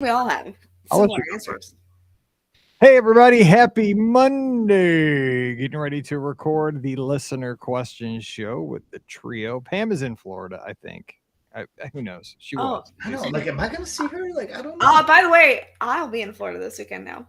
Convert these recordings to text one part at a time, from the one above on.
We all have I'll let similar you go answers. first. Hey, everybody. Happy Monday. Getting ready to record the listener questions show with the trio. Pam is in Florida, I think. Who knows? She Oh, was. I At don't least. know. Like, am I gonna see her? Like, I don't know. by the way, I'll be in Florida this weekend now.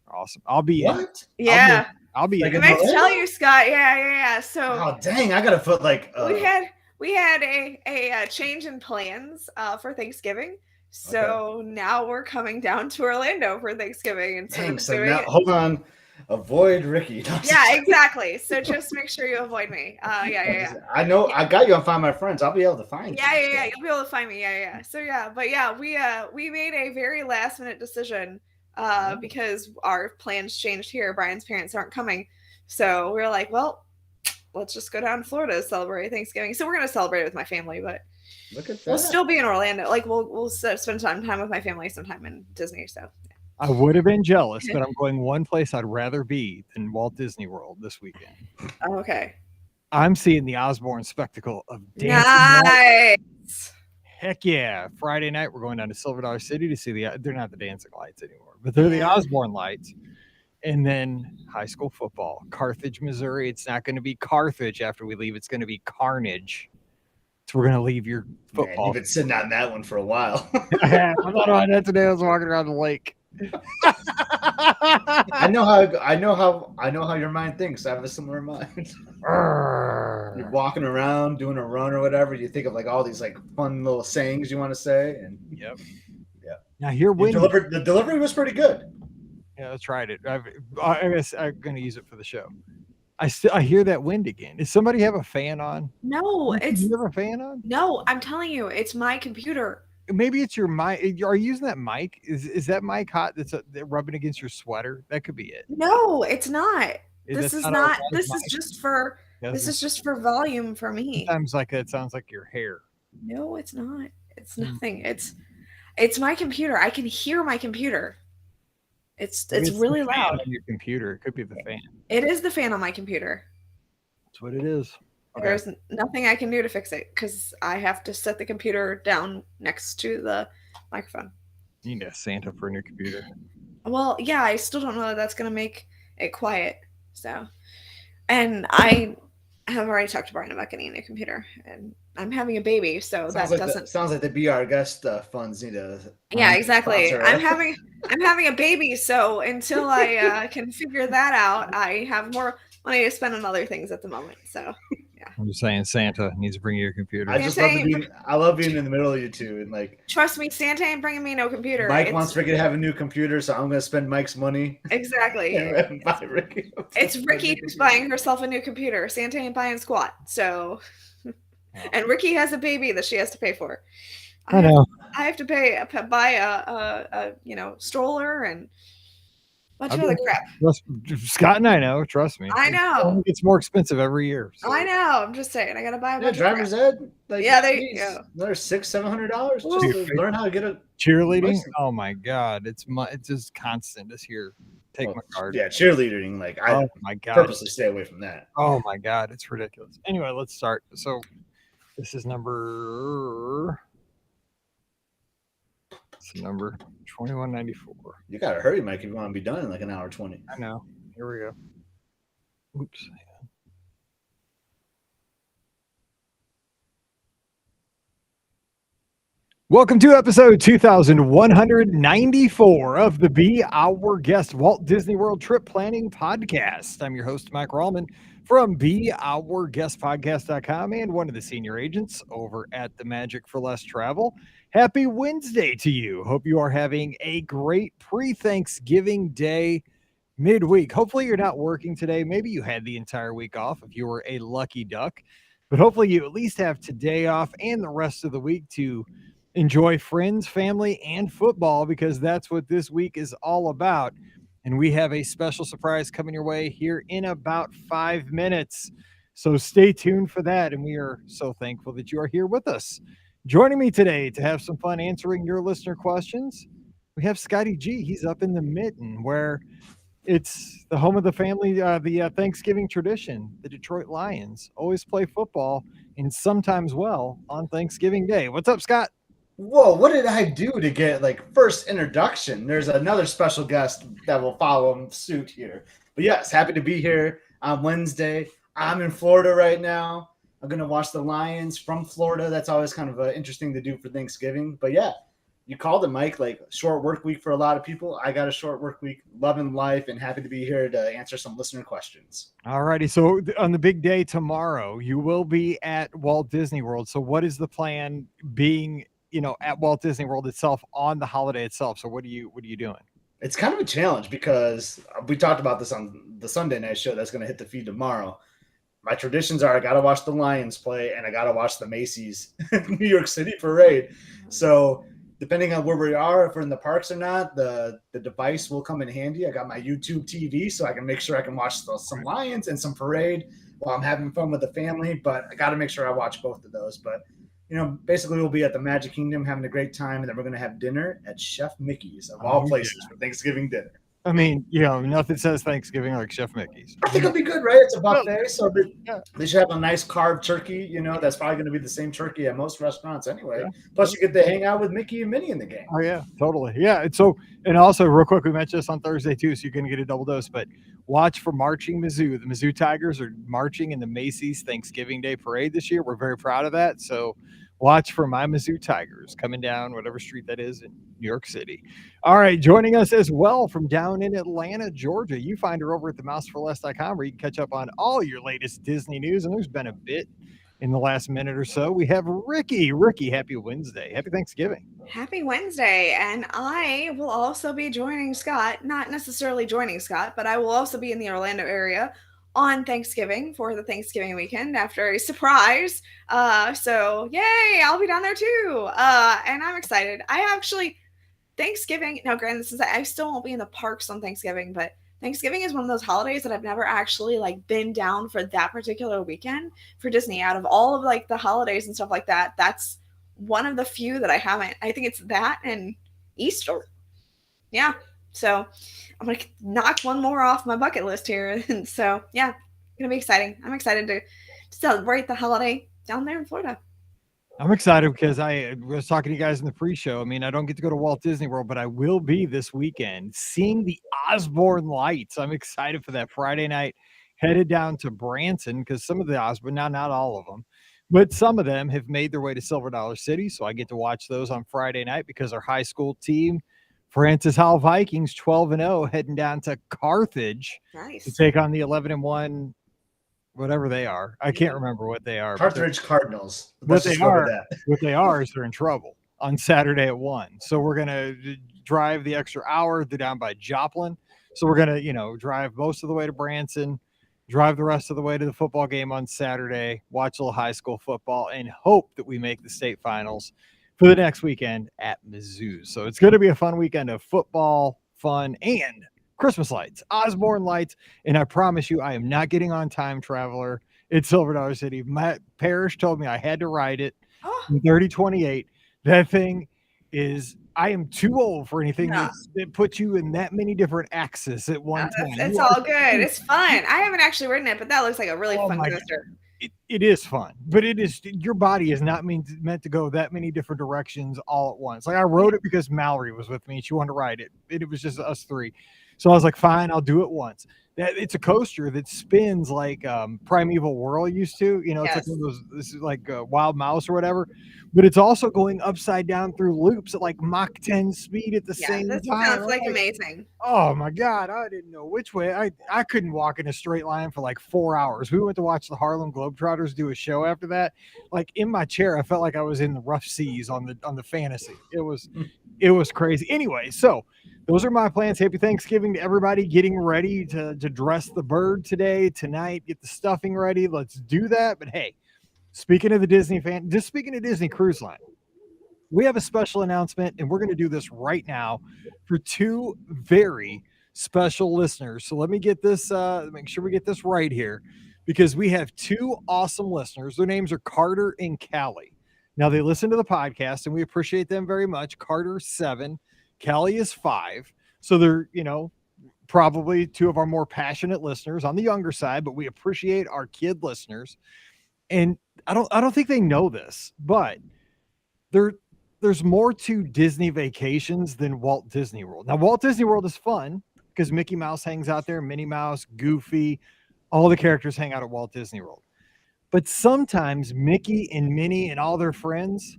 Awesome. I'll be in. What? I'll be. Yeah, I'll be Like in. I in meant to tell Orlando? you, Scott. Yeah. So Oh, dang! I gotta put like. we had we had a change in plans for Thanksgiving. Okay. So now we're coming down to Orlando for Thanksgiving instead Dang. of So doing now, it. hold on. Avoid Ricky. No, I'm Yeah, just exactly. So just make sure you avoid me. Yeah. I know. Yeah. I got you on Find My Friends. I'll be able to find you. Yeah. So. You'll be able to find me. Yeah. So yeah, but yeah, we made a very last minute decision Oh, because our plans changed here. Brian's parents aren't coming, so we were like, well, let's just go down to Florida to celebrate Thanksgiving. So we're gonna celebrate it with my family, but look at we'll that. still be in Orlando. Like we'll spend some time with my family, sometime in Disney. So I would have been jealous, but I'm going one place I'd rather be than Walt Disney World this weekend. okay, I'm seeing the Osborne spectacle of dancing lights. nice. Heck yeah. Friday night, we're going down to Silver Dollar City to see they're not the dancing lights anymore, but they're the Yeah. Osborne lights. And then high school football, Carthage, Missouri. It's not going to be Carthage after we leave. It's going to be Carnage. So we're going to leave your Man, football. you've been sitting on that one for a while. I thought about that today. I was walking around the lake. I know how your mind thinks. I have a similar mind. You're walking around doing a run or whatever. You think of like all these like fun little sayings you want to say, and Yep. yeah. Now here, wind. The delivery was pretty good. Yeah, I tried it. I guess I'm going to use it for the show. I hear that wind again. Does somebody have a fan on? No, Do you have a fan on? no. I'm telling you, it's my computer. Maybe it's your mic. Are you using that mic? Is that mic hot? That's rubbing against your sweater. That could be it. No, it's not. This That's is not a not. live This is mic. just for. This is just for volume for me. Sometimes like that sounds like your hair. No, it's not. It's nothing. It's my computer. I can hear my computer. It's Maybe it's the really fan loud. on your computer. It could be the fan. It is the fan on my computer. That's what it is. Okay. There's nothing I can do to fix it because I have to set the computer down next to the microphone. You need a Santa for a new computer. Well, yeah, I still don't know that that's gonna make it quiet. So, and I have already talked to Brian about getting a new computer, and I'm having a baby, so Sounds that like doesn't. sounds like the Be Our Guest funds need to Yeah, exactly. sponsor I'm having a baby, so until I can figure that out, I have more money to spend on other things at the moment. So, yeah. I'm just saying Santa needs to bring you a computer. I just love being I love being in the middle of you two, and like Trust me, Santa ain't bringing me no computer. Mike wants Ricky to have a new computer, so I'm gonna spend Mike's money. Exactly. And buy Ricky. It's Ricky who's buying herself a new computer. Santa ain't buying squat. So, and Ricky has a baby that she has to pay for. I know. I have to buy a stroller and a bunch of other crap. Scott and I know. Trust me. I know. It's more expensive every year. So. I know. I'm just saying. I gotta buy a bunch driver's of crap. ed. Like, Yeah, another $600-700 just Ooh. to learn how to get a cheerleading. license. Oh my god, it's just constant. Just here, take my card. Yeah, cheerleading. Like Oh my god, purposely stay away from that. Oh my god, it's ridiculous. Anyway, let's start. So this is number 2194. You gotta hurry, Mike, if you want to be done in like an hour 20. I know. Here we go. Oops. Welcome to episode 2194 of the Be Our Guest Walt Disney World Trip Planning Podcast. I'm your host, Mike Rallman from BeOurGuestPodcast.com and one of the senior agents over at the Magic for Less Travel. Happy Wednesday to you. Hope you are having a great pre-Thanksgiving day midweek. Hopefully you're not working today. Maybe you had the entire week off if you were a lucky duck, but hopefully you at least have today off and the rest of the week to enjoy friends, family, and football, because that's what this week is all about. And we have a special surprise coming your way here in about 5 minutes. So stay tuned for that. And we are so thankful that you are here with us. Joining me today to have some fun answering your listener questions, we have Scotty G. He's up in the Mitten, where it's the home of the family, the Thanksgiving tradition. The Detroit Lions always play football, and sometimes well, on Thanksgiving Day. What's up, Scott? Whoa, what did I do to get like first introduction? There's another special guest that will follow suit here. But yes, happy to be here on Wednesday. I'm in Florida right now. I'm gonna watch the Lions from Florida. That's always kind of interesting to do for Thanksgiving. But yeah, you called it, Mike. Like short work week for a lot of people. I got a short work week, loving life, and happy to be here to answer some listener questions. All righty. So on the big day tomorrow, you will be at Walt Disney World. So what is the plan being, at Walt Disney World itself on the holiday itself? So what are you doing? It's kind of a challenge because we talked about this on the Sunday night show that's going to hit the feed tomorrow. My traditions are I got to watch the Lions play and I got to watch the Macy's New York City parade. So depending on where we are, if we're in the parks or not, the device will come in handy. I got my YouTube TV so I can make sure I can watch some Lions and some parade while I'm having fun with the family. But I got to make sure I watch both of those. But basically we'll be at the Magic Kingdom having a great time, and then we're going to have dinner at Chef Mickey's of all places for Thanksgiving dinner. I mean, nothing says Thanksgiving like Chef Mickey's. I think it'll be good, right? It's a buffet, so they should have a nice carved turkey. That's probably going to be the same turkey at most restaurants anyway. Yeah. Plus, you get to hang out with Mickey and Minnie in the game. Oh yeah, totally. Yeah. And also, real quick, we mentioned this on Thursday too, so you're going to get a double dose. But watch for marching Mizzou. The Mizzou Tigers are marching in the Macy's Thanksgiving Day Parade this year. We're very proud of that. So watch for my Mizzou Tigers coming down whatever street that is in New York City. All right, joining us as well from down in Atlanta, Georgia. You find her over at themouseforless.com where you can catch up on all your latest Disney news. And there's been a bit in the last minute or so. We have Ricky. Ricky, happy Wednesday. Happy Thanksgiving. Happy Wednesday. And I will also be joining Scott, not necessarily joining Scott, but I will also be in the Orlando area on Thanksgiving for the Thanksgiving weekend after a surprise. So yay, I'll be down there too. And I'm excited. Thanksgiving, now granted, I still won't be in the parks on Thanksgiving, but Thanksgiving is one of those holidays that I've never actually been down for that particular weekend for Disney. Out of all of the holidays and stuff like that, that's one of the few that I haven't. I think it's that and Easter. Yeah. So I'm going to knock one more off my bucket list here. And so, yeah, it's going to be exciting. I'm excited to celebrate the holiday down there in Florida. I'm excited because I was talking to you guys in the pre-show. I mean, I don't get to go to Walt Disney World, but I will be this weekend seeing the Osborne lights. I'm excited for that. Friday night, headed down to Branson because some of the Osborne, now not all of them, but some of them have made their way to Silver Dollar City. So I get to watch those on Friday night because our high school team, Francis Howell Vikings, 12-0, heading down to Carthage to take on the 11-1. Whatever they are. I can't remember what they are. Carthage Cardinals. What they are is they're in trouble on Saturday at 1. So we're going to drive the extra hour down by Joplin. So we're going to, drive most of the way to Branson, drive the rest of the way to the football game on Saturday, watch a little high school football, and hope that we make the state finals for the next weekend at Mizzou. So it's going to be a fun weekend of football, fun, and Christmas lights, Osborne lights, and I promise you, I am not getting on Time Traveler at Silver Dollar City. Matt Parrish told me I had to ride it in 3028. That thing is, I am too old for anything that puts you in that many different axes at one time. It's all good. It's fun. I haven't actually ridden it, but that looks like a really fun coaster. It is fun, but your body is not meant to go that many different directions all at once. Like I rode it because Mallory was with me and she wanted to ride it. It was just us three. So I was like, fine, I'll do it once. It's a coaster that spins like Primeval Whirl used to. It's like one of those, this is like Wild Mouse or whatever. But it's also going upside down through loops at like Mach 10 speed at the same time. Sounds like amazing. Oh my God, I didn't know which way. I couldn't walk in a straight line for like 4 hours. We went to watch the Harlem Globetrotters do a show after that. Like in my chair, I felt like I was in the rough seas on the Fantasy. It was crazy. Anyway, so those are my plans. Happy Thanksgiving to everybody getting ready to dress the bird tonight, get the stuffing ready. Let's do that. But hey, speaking of Disney Cruise Line, we have a special announcement, and we're going to do this right now for two very special listeners. So let me get this, make sure we get this right here, because we have two awesome listeners. Their names are Carter and Callie. Now, they listen to the podcast, and we appreciate them very much. Carter's 7, Callie is 5. So they're, probably two of our more passionate listeners on the younger side, but we appreciate our kid listeners. And I don't think they know this, but they're there's more to Disney Vacations than Walt Disney World. Now, Walt Disney World is fun because Mickey Mouse hangs out there, Minnie Mouse, Goofy, all the characters hang out at Walt Disney World. But sometimes Mickey and Minnie and all their friends,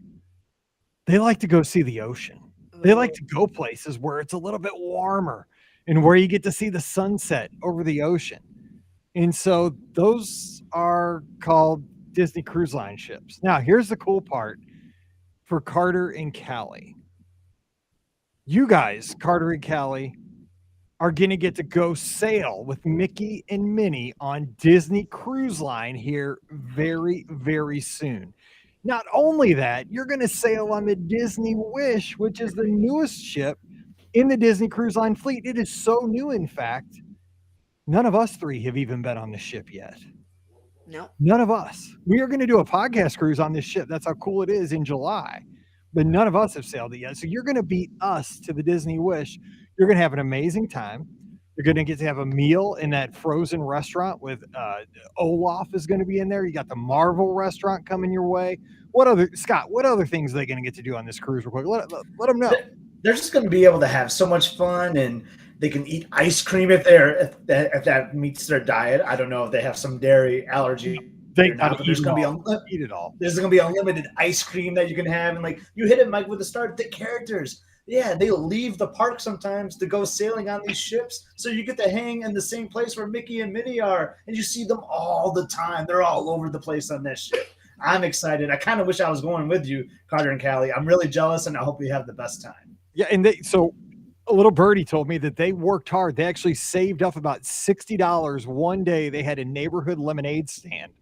they like to go see the ocean. They like to go places where it's a little bit warmer and where you get to see the sunset over the ocean. And so those are called Disney Cruise Line ships. Now, here's the cool part for Carter and Callie. You guys, Carter and Callie, are going to get to go sail with Mickey and Minnie on Disney Cruise Line here very, very soon. Not only that, you're going to sail on the Disney Wish, which is the newest ship in the Disney Cruise Line fleet. It is so new, in fact, none of us three have even been on the ship yet. No. None of us. We are going to do a podcast cruise on this ship. That's how cool it is in July. But none of us have sailed it yet. So you're going to beat us to the Disney Wish. You're going to have an amazing time. You're going to get to have a meal in that frozen restaurant with Olaf is going to be in there. You got the Marvel restaurant coming your way. What other things are they going to get to do on this cruise real quick? Let them know. They're just going to be able to have so much fun, and they can eat ice cream if that meets their diet. I don't know if they have some dairy allergy. There's going to eat it all. There's going to be unlimited ice cream that you can have, and like you hit it, Mike, with the start. The characters, yeah, they leave the park sometimes to go sailing on these ships, so you get to hang in the same place where Mickey and Minnie are, and you see them all the time. They're all over the place on that ship. I'm excited. I kind of wish I was going with you, Carter and Callie. I'm really jealous, and I hope we have the best time. Yeah, and a little birdie told me that they worked hard. They actually saved up about $60 one day. They had a neighborhood lemonade stand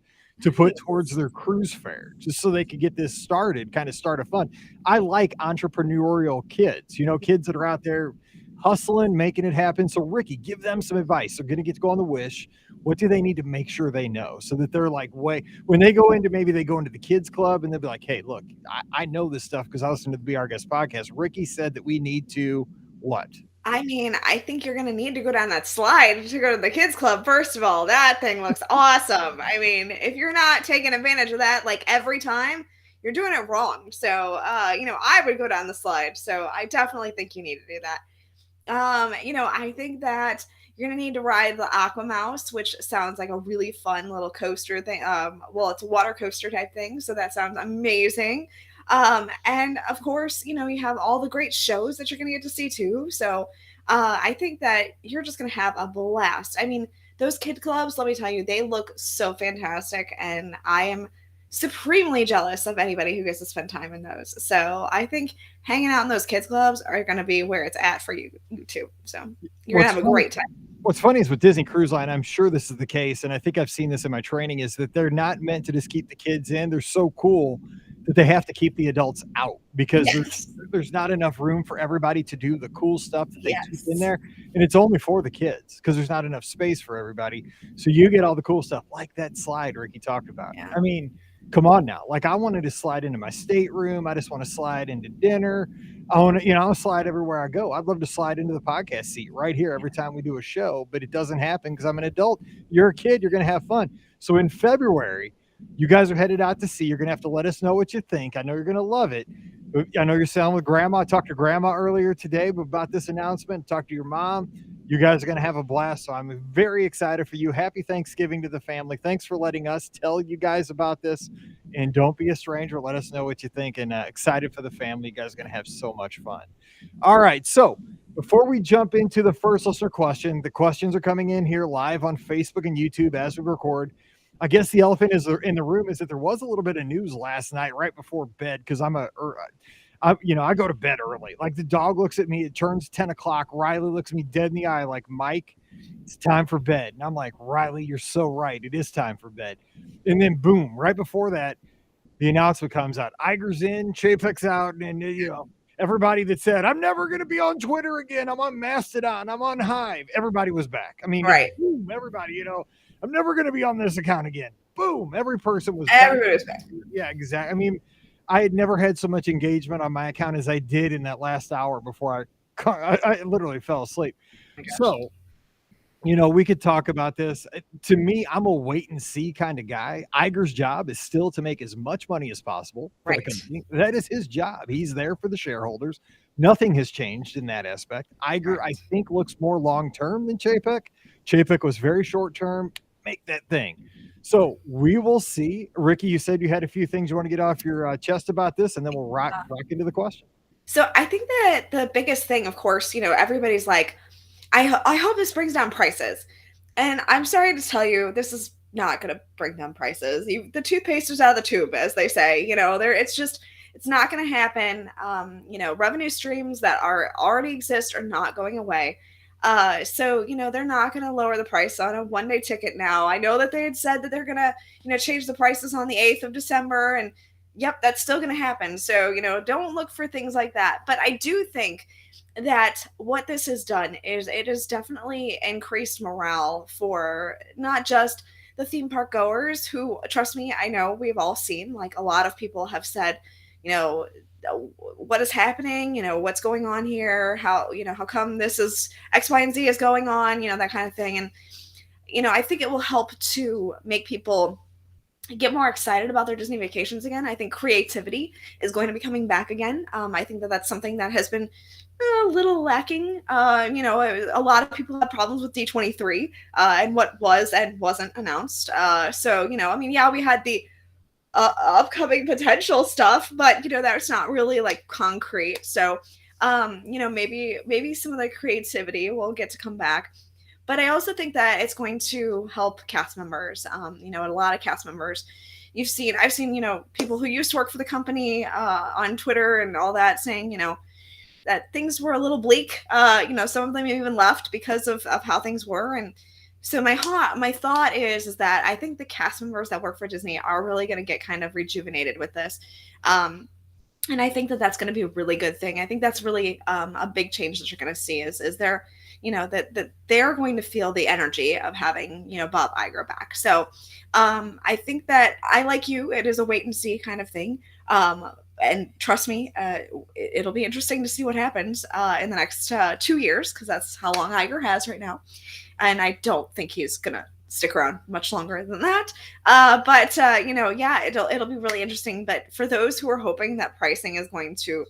to put towards their cruise fare just so they could get this started, kind of start a fun. I like entrepreneurial kids, kids that are out there hustling, making it happen. So Ricky, give them some advice. They're going to get to go on the Wish. What do they need to make sure they know so that they're like, when they go into, maybe they go into the kids club and they'll be like, hey, look, I know this stuff because I listened to the Be Our Guest podcast. Ricky said that we need to what? I mean, I think you're going to need to go down that slide to go to the kids club. First of all, that thing looks awesome. I mean, if you're not taking advantage of that, like every time, you're doing it wrong. So, I would go down the slide. So I definitely think you need to do that. I think that you're going to need to ride the Aqua Mouse, which sounds like a really fun little coaster thing. It's a water coaster type thing. So that sounds amazing. And of course, you have all the great shows that you're going to get to see too. So, I think that you're just going to have a blast. I mean, those kid clubs, let me tell you, they look so fantastic. And I am supremely jealous of anybody who gets to spend time in those. So I think hanging out in those kids clubs are going to be where it's at for you too. So you're going to have a great time. What's funny is with Disney Cruise Line, I'm sure this is the case, and I think I've seen this in my training, is that they're not meant to just keep the kids in. They're so cool that they have to keep the adults out because there's not enough room for everybody to do the cool stuff that they keep in there. And it's only for the kids because there's not enough space for everybody. So you get all the cool stuff like that slide Ricky talked about. Yeah. I mean, come on now. Like I wanted to slide into my stateroom. I just want to slide into dinner. I want to, I'll slide everywhere I go. I'd love to slide into the podcast seat right here every time we do a show, but it doesn't happen because I'm an adult. You're a kid. You're going to have fun. So in February, you guys are headed out to sea. You're going to have to let us know what you think. I know you're going to love it. I know you're sailing with Grandma. I talked to Grandma earlier today about this announcement. Talked to your mom. You guys are going to have a blast. So I'm very excited for you. Happy Thanksgiving to the family. Thanks for letting us tell you guys about this. And don't be a stranger. Let us know what you think. And excited for the family. You guys are going to have so much fun. All right. So before we jump into the first listener question, the questions are coming in here live on Facebook and YouTube as we record. I guess the elephant in the room is that there was a little bit of news last night right before bed because I go to bed early. Like the dog looks at me, it turns 10 o'clock. Riley looks me dead in the eye like, Mike, it's time for bed. And I'm like, Riley, you're so right. It is time for bed. And then boom, right before that, the announcement comes out. Iger's in, Chapek's out, and everybody that said, I'm never going to be on Twitter again. I'm on Mastodon. I'm on Hive. Everybody was back. I mean, right. Boom, everybody, I'm never going to be on this account again. Boom. Every person was Everybody was back. Yeah, exactly. I mean, I had never had so much engagement on my account as I did in that last hour before I literally fell asleep. So We could talk about this. To me, I'm a wait and see kind of guy. Iger's job is still to make as much money as possible for the Right. company. That is his job. He's there for the shareholders. Nothing has changed in that aspect. Iger, I Right. think, looks more long term than Chapek. Chapek was very short term. Make that thing. So we will see. Ricky, you said you had a few things you want to get off your chest about this, and then we'll rock into the question. So I think that the biggest thing, of course, everybody's like, I hope this brings down prices. And I'm sorry to tell you, this is not going to bring down prices. The toothpaste is out of the tube, as they say. It's not going to happen. Revenue streams that are already exist are not going away. So they're not going to lower the price on a one-day ticket now. I know that they had said that they're going to change the prices on the 8th of December, and yep, that's still going to happen. So don't look for things like that. But I do think that what this has done is it has definitely increased morale for not just the theme park goers who, trust me, I know we've all seen, like, a lot of people have said, you know what is happening, what's going on here, how come this is X, Y, and Z is going on, that kind of thing. And I think it will help to make people get more excited about their Disney vacations again. I think creativity is going to be coming back again. I think that that's something that has been a little lacking. A lot of people had problems with D23 and what was and wasn't announced. Yeah, we had the upcoming potential stuff, but that's not really like concrete. So, maybe some of the creativity will get to come back. But I also think that it's going to help cast members. A lot of cast members I've seen, people who used to work for the company on Twitter and all that saying, that things were a little bleak. Some of them even left because of how things were. And so my thought is that I think the cast members that work for Disney are really going to get kind of rejuvenated with this. And I think that that's going to be a really good thing. I think that's really a big change that you're going to see is there, that they're going to feel the energy of having, Bob Iger back. So I think that like you, it is a wait and see kind of thing. And trust me, it'll be interesting to see what happens in the next 2 years, because that's how long Iger has right now. And I don't think he's going to stick around much longer than that. Yeah, it'll be really interesting. But for those who are hoping that pricing is going to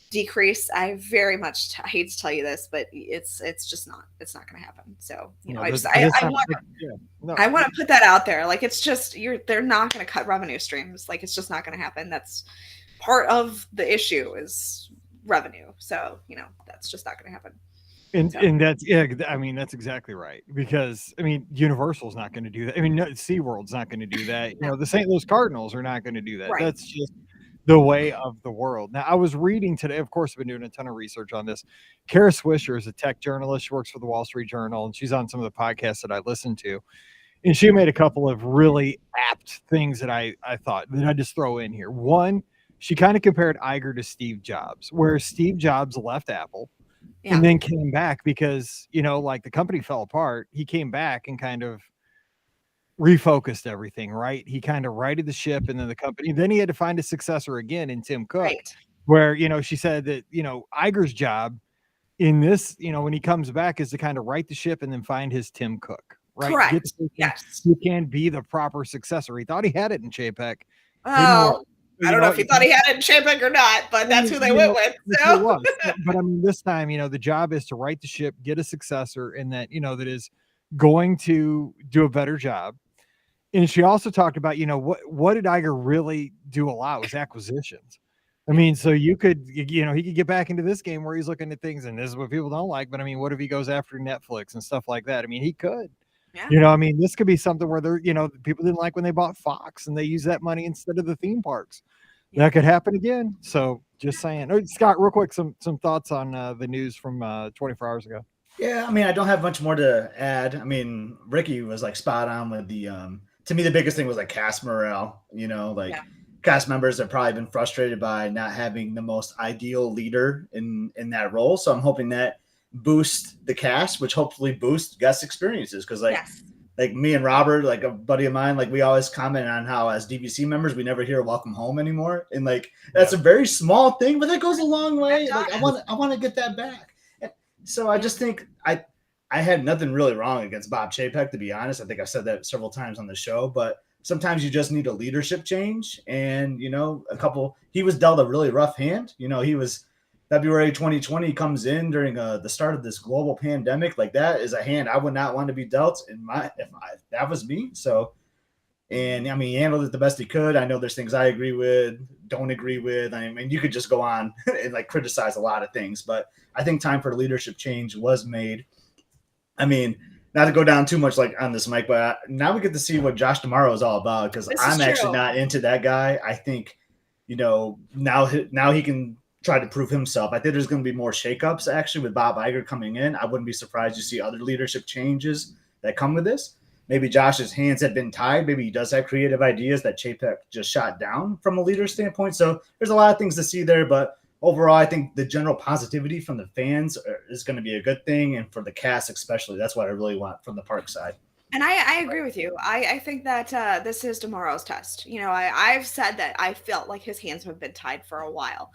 decrease, I very much hate to tell you this, but it's just not. It's not going to happen. So I want to put that out there. Like, it's just they're not going to cut revenue streams. Like, it's just not going to happen. That's part of the issue is revenue. So that's just not going to happen. And that's, yeah, I mean, that's exactly right. Because, I mean, Universal's not going to do that. I mean, SeaWorld's not going to do that. The St. Louis Cardinals are not going to do that. Right. That's just the way of the world. Now, I was reading today, of course, I've been doing a ton of research on this. Kara Swisher is a tech journalist. She works for the Wall Street Journal, and she's on some of the podcasts that I listen to. And she made a couple of really apt things that I thought that I'd just throw in here. One, she kind of compared Iger to Steve Jobs, where Steve Jobs left Apple. Yeah. And then came back because, like, the company fell apart. He came back and kind of refocused everything, right? He kind of righted the ship, and then the company, then he had to find a successor again in Tim Cook, right. Where, she said that, Iger's job in this, when he comes back is to kind of right the ship and then find his Tim Cook, right? Correct. Yes. He can be the proper successor. He thought he had it in Chapek. Oh. I don't know if he thought he had it in Chapek or not, but that's who they went with. So. But I mean, this time, the job is to right the ship, get a successor, and that, that is going to do a better job. And she also talked about, what did Iger really do a lot was acquisitions. I mean, so he could get back into this game where he's looking at things, and this is what people don't like. But I mean, what if he goes after Netflix and stuff like that? I mean, he could. Yeah. I mean, this could be something where they're, people didn't like when they bought Fox and they use that money instead of the theme parks. Yeah. That could happen again. So just saying. Scott, real quick, some thoughts on the news from 24 hours ago. Yeah, I mean, I don't have much more to add. I mean, Ricky was like spot on with the, to me, the biggest thing was like cast morale, cast members have probably been frustrated by not having the most ideal leader in that role. So I'm hoping that boost the cast, which hopefully boosts guest experiences, because like me and Robert, like a buddy of mine, like we always comment on how as DVC members we never hear welcome home anymore, and like that's a very small thing, but that goes a long way. Like I want to get that back. And so I just think I I had nothing really wrong against Bob Chapek, to be honest. I think I've said that several times on the show, but sometimes you just need a leadership change. And, he was dealt a really rough hand. He was February 2020 comes in during the start of this global pandemic. Like, that is a hand I would not want to be dealt if that was me. So, and I mean, he handled it the best he could. I know there's things I agree with, don't agree with. I mean, you could just go on and like criticize a lot of things, but I think time for leadership change was made. I mean, not to go down too much like on this, Mike, but now we get to see what Josh Tomorrow is all about, because I'm actually not into that guy. I think, now he can try to prove himself. I think there's going to be more shakeups actually with Bob Iger coming in. I wouldn't be surprised to see other leadership changes that come with this. Maybe Josh's hands have been tied. Maybe he does have creative ideas that Chapek just shot down from a leader standpoint. So there's a lot of things to see there, but overall, I think the general positivity from the fans is going to be a good thing. And for the cast, especially, that's what I really want from the park side. And I agree with you. I think that this is tomorrow's test. I've said that I felt like his hands have been tied for a while.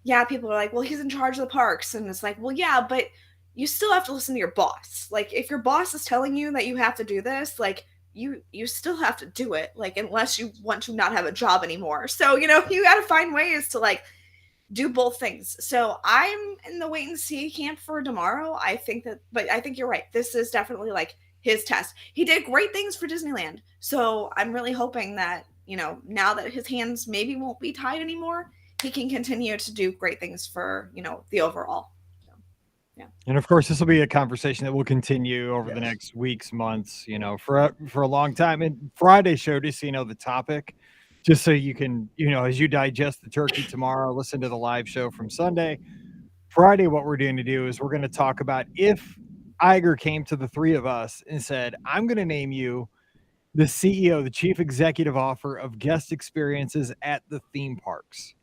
Yeah, people are like, well, he's in charge of the parks. And it's like, well, yeah, but you still have to listen to your boss. Like, if your boss is telling you that you have to do this, like, you still have to do it, like, unless you want to not have a job anymore. So, you got to find ways to, like, do both things. So I'm in the wait and see camp for tomorrow. But I think you're right. This is definitely like his test. He did great things for Disneyland. So I'm really hoping that, now that his hands maybe won't be tied anymore, he can continue to do great things for, the overall. Yeah. And of course, this will be a conversation that will continue over the next weeks, months, for a long time. And Friday show, just so you know the topic, just so you can, as you digest the turkey tomorrow, listen to the live show from Sunday. Friday, what we're going to do is we're going to talk about if Iger came to the three of us and said, I'm going to name you the CEO, the chief executive officer of guest experiences at the theme parks.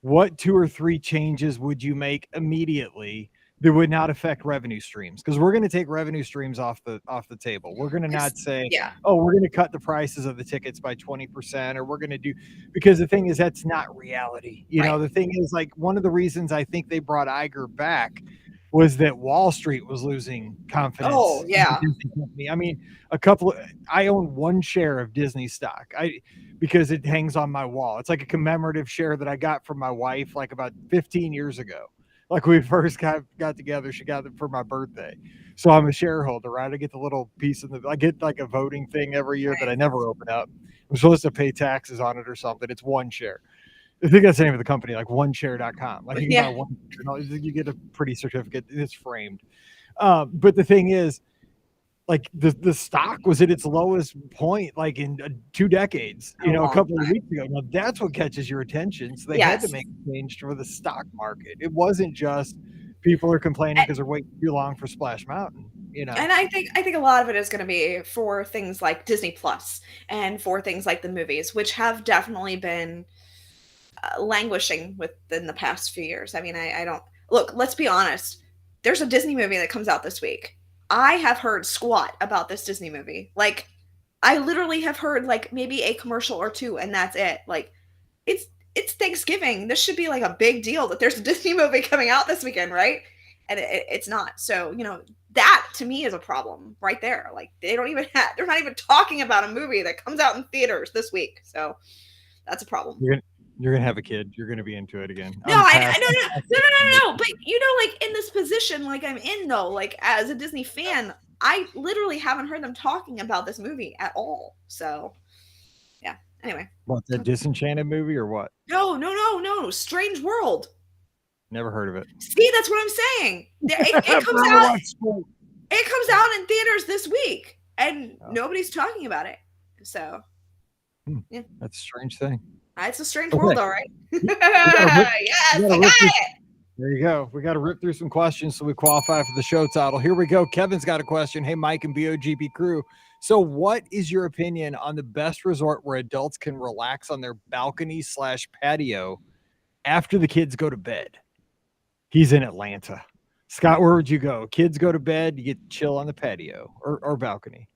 What 2 or 3 changes would you make immediately that would not affect revenue streams? Because we're going to take revenue streams off the table. We're going to not say, oh, we're going to cut the prices of the tickets by 20%, or we're going to do, because the thing is, that's not reality. The thing is, like, one of the reasons I think they brought Iger back was that Wall Street was losing confidence. Oh, yeah. I mean, I own 1 share of Disney stock. Because it hangs on my wall. It's like a commemorative share that I got from my wife like about 15 years ago. Like, we first got together, she got it for my birthday. So I'm a shareholder, right? I get the little piece I get like a voting thing every year that I never open up. I'm supposed to pay taxes on it or something. It's 1 share. I think that's the name of the company, like oneshare.com. Like, you can buy 1, you get a pretty certificate. It's framed. But the thing is, like, the stock was at its lowest point, like, in 2 decades, a couple of weeks ago. Now, that's what catches your attention. So they had to make a change for the stock market. It wasn't just people are complaining because they're waiting too long for Splash Mountain, And I think a lot of it is going to be for things like Disney Plus and for things like the movies, which have definitely been languishing within the past few years. I mean, I don't look. Let's be honest. There's a Disney movie that comes out this week. I have heard squat about this Disney movie. Like, I literally have heard like maybe a commercial or 2, and that's it. Like, it's Thanksgiving. This should be like a big deal that there's a Disney movie coming out this weekend, right? And it's not. So, that to me is a problem right there. Like, they're not even talking about a movie that comes out in theaters this week. So that's a problem. You're going to have a kid. You're going to be into it again. No, no. But, like, in this position, like, I'm in, though, like, as a Disney fan, I literally haven't heard them talking about this movie at all. So, yeah. Anyway. What, the Disenchanted movie or what? No. Strange World. Never heard of it. See, that's what I'm saying. It comes out in theaters this week, and nobody's talking about it. So, yeah. That's a strange thing. It's a strange world, all right. Yes, I got it. There you go. We got to rip through some questions so we qualify for the show title. Here we go. Kevin's got a question. Hey, Mike and BOGP crew. So what is your opinion on the best resort where adults can relax on their balcony/patio after the kids go to bed? He's in Atlanta. Scott, where would you go? Kids go to bed, you get to chill on the patio or balcony.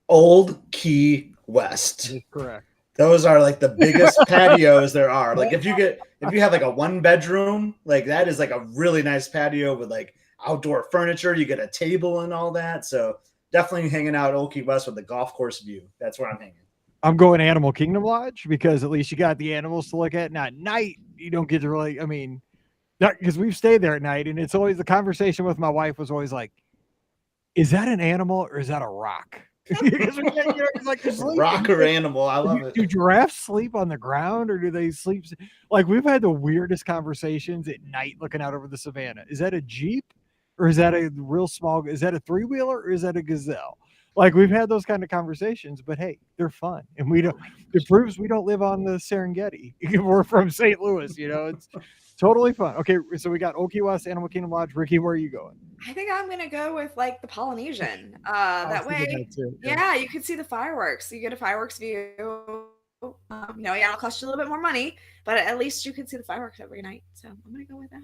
Old Key West. That's correct. Those are like the biggest patios there are. Like, if you have like a 1-bedroom, like, that is like a really nice patio with like outdoor furniture. You get a table and all that. So definitely hanging out at Old Key West with the golf course view. That's where I'm hanging. I'm going Animal Kingdom Lodge because at least you got the animals to look at. Now at night, you don't get to really. I mean, because we've stayed there at night, and it's always the conversation with my wife was always like, "Is that an animal or is that a rock?" Because we can't, it's like rock or animal. I love it. Do giraffes sleep on the ground or do they sleep? Like we've had the weirdest conversations at night looking out over the savannah. Is that a Jeep or is that a real small? Is that a 3-wheeler or is that a gazelle? Like we've had those kind of conversations, but hey, they're fun, and we don't. It proves we don't live on the Serengeti. We're from St. Louis, it's totally fun. Okay, so we got Old Key West, Animal Kingdom Lodge. Ricky, where are you going? I think I'm gonna go with like the Polynesian. That way, yeah, you can see the fireworks. You get a fireworks view. Yeah, it'll cost you a little bit more money, but at least you can see the fireworks every night. So I'm gonna go with that.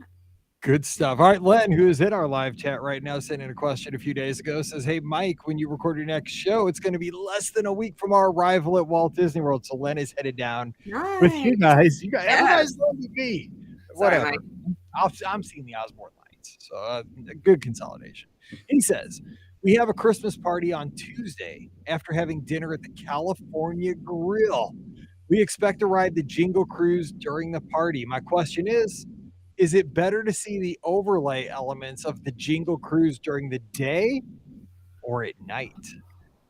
Good stuff. All right, Len, who is in our live chat right now, sent in a question a few days ago, says, "Hey, Mike, when you record your next show, it's going to be less than a week from our arrival at Walt Disney World." So Len is headed down with you guys. Everybody's going to be. Whatever. I'm seeing the Osborne lights, so a good consolidation. He says, "We have a Christmas party on Tuesday after having dinner at the California Grill. We expect to ride the Jingle Cruise during the party. My question is it better to see the overlay elements of the Jingle Cruise during the day or at night?"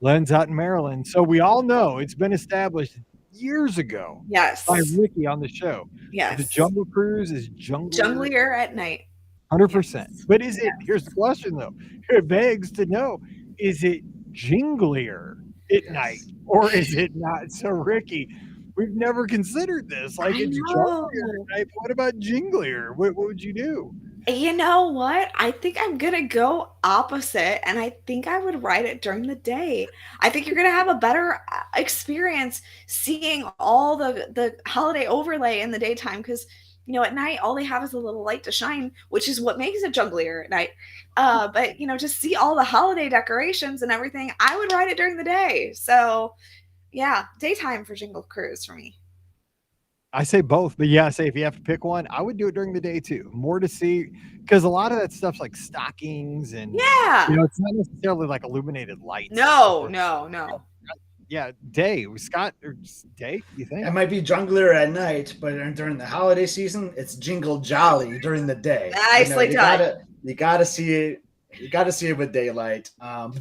Len's out in Maryland. So we all know it's been established years ago by Ricky on the show. Yes. The Jungle Cruise is junglier at night. 100%. But is it, here's the question though, it begs to know, is it jinglier at night or is it not? So Ricky, we've never considered this. Like it's junglier at night. What about jinglier? What would you do? You know what? I think I'm going to go opposite, and I think I would ride it during the day. I think you're going to have a better experience seeing all the holiday overlay in the daytime because, at night, all they have is a little light to shine, which is what makes it junglier at night. But, just see all the holiday decorations and everything. I would ride it during the day. So, yeah, daytime for Jingle Cruise for me. I say both, but yeah, say if you have to pick one, I would do it during the day too. More to see, because a lot of that stuff's like stockings and it's not necessarily like illuminated lights. No. Yeah, day. Scott, or day, you think? It might be junglier at night, but during the holiday season, it's Jingle Jolly during the day. Nicely done. You gotta see it. You got to see it with daylight.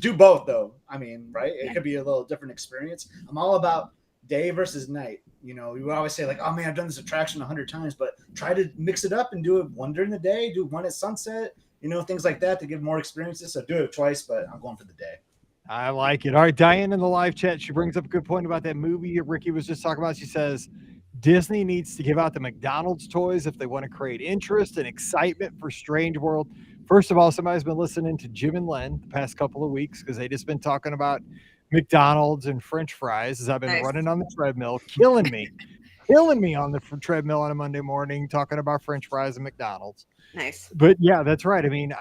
Do both though. I mean, right? It could be a little different experience. I'm all about day versus night. You always say like, "Oh man, I've done this attraction 100 times," but try to mix it up and do it one during the day, do one at sunset, things like that to give more experiences. So do it twice, but I'm going for the day. I like it. All right, Diane in the live chat, she brings up a good point about that movie Ricky was just talking about. She says, Disney needs to give out the McDonald's toys if they want to create interest and excitement for Strange World. First of all, somebody's been listening to Jim and Len the past couple of weeks because they just been talking about McDonald's and French fries as I've been running on the treadmill, killing me on the treadmill on a Monday morning, talking about French fries and McDonald's. Nice. But yeah, that's right. I mean,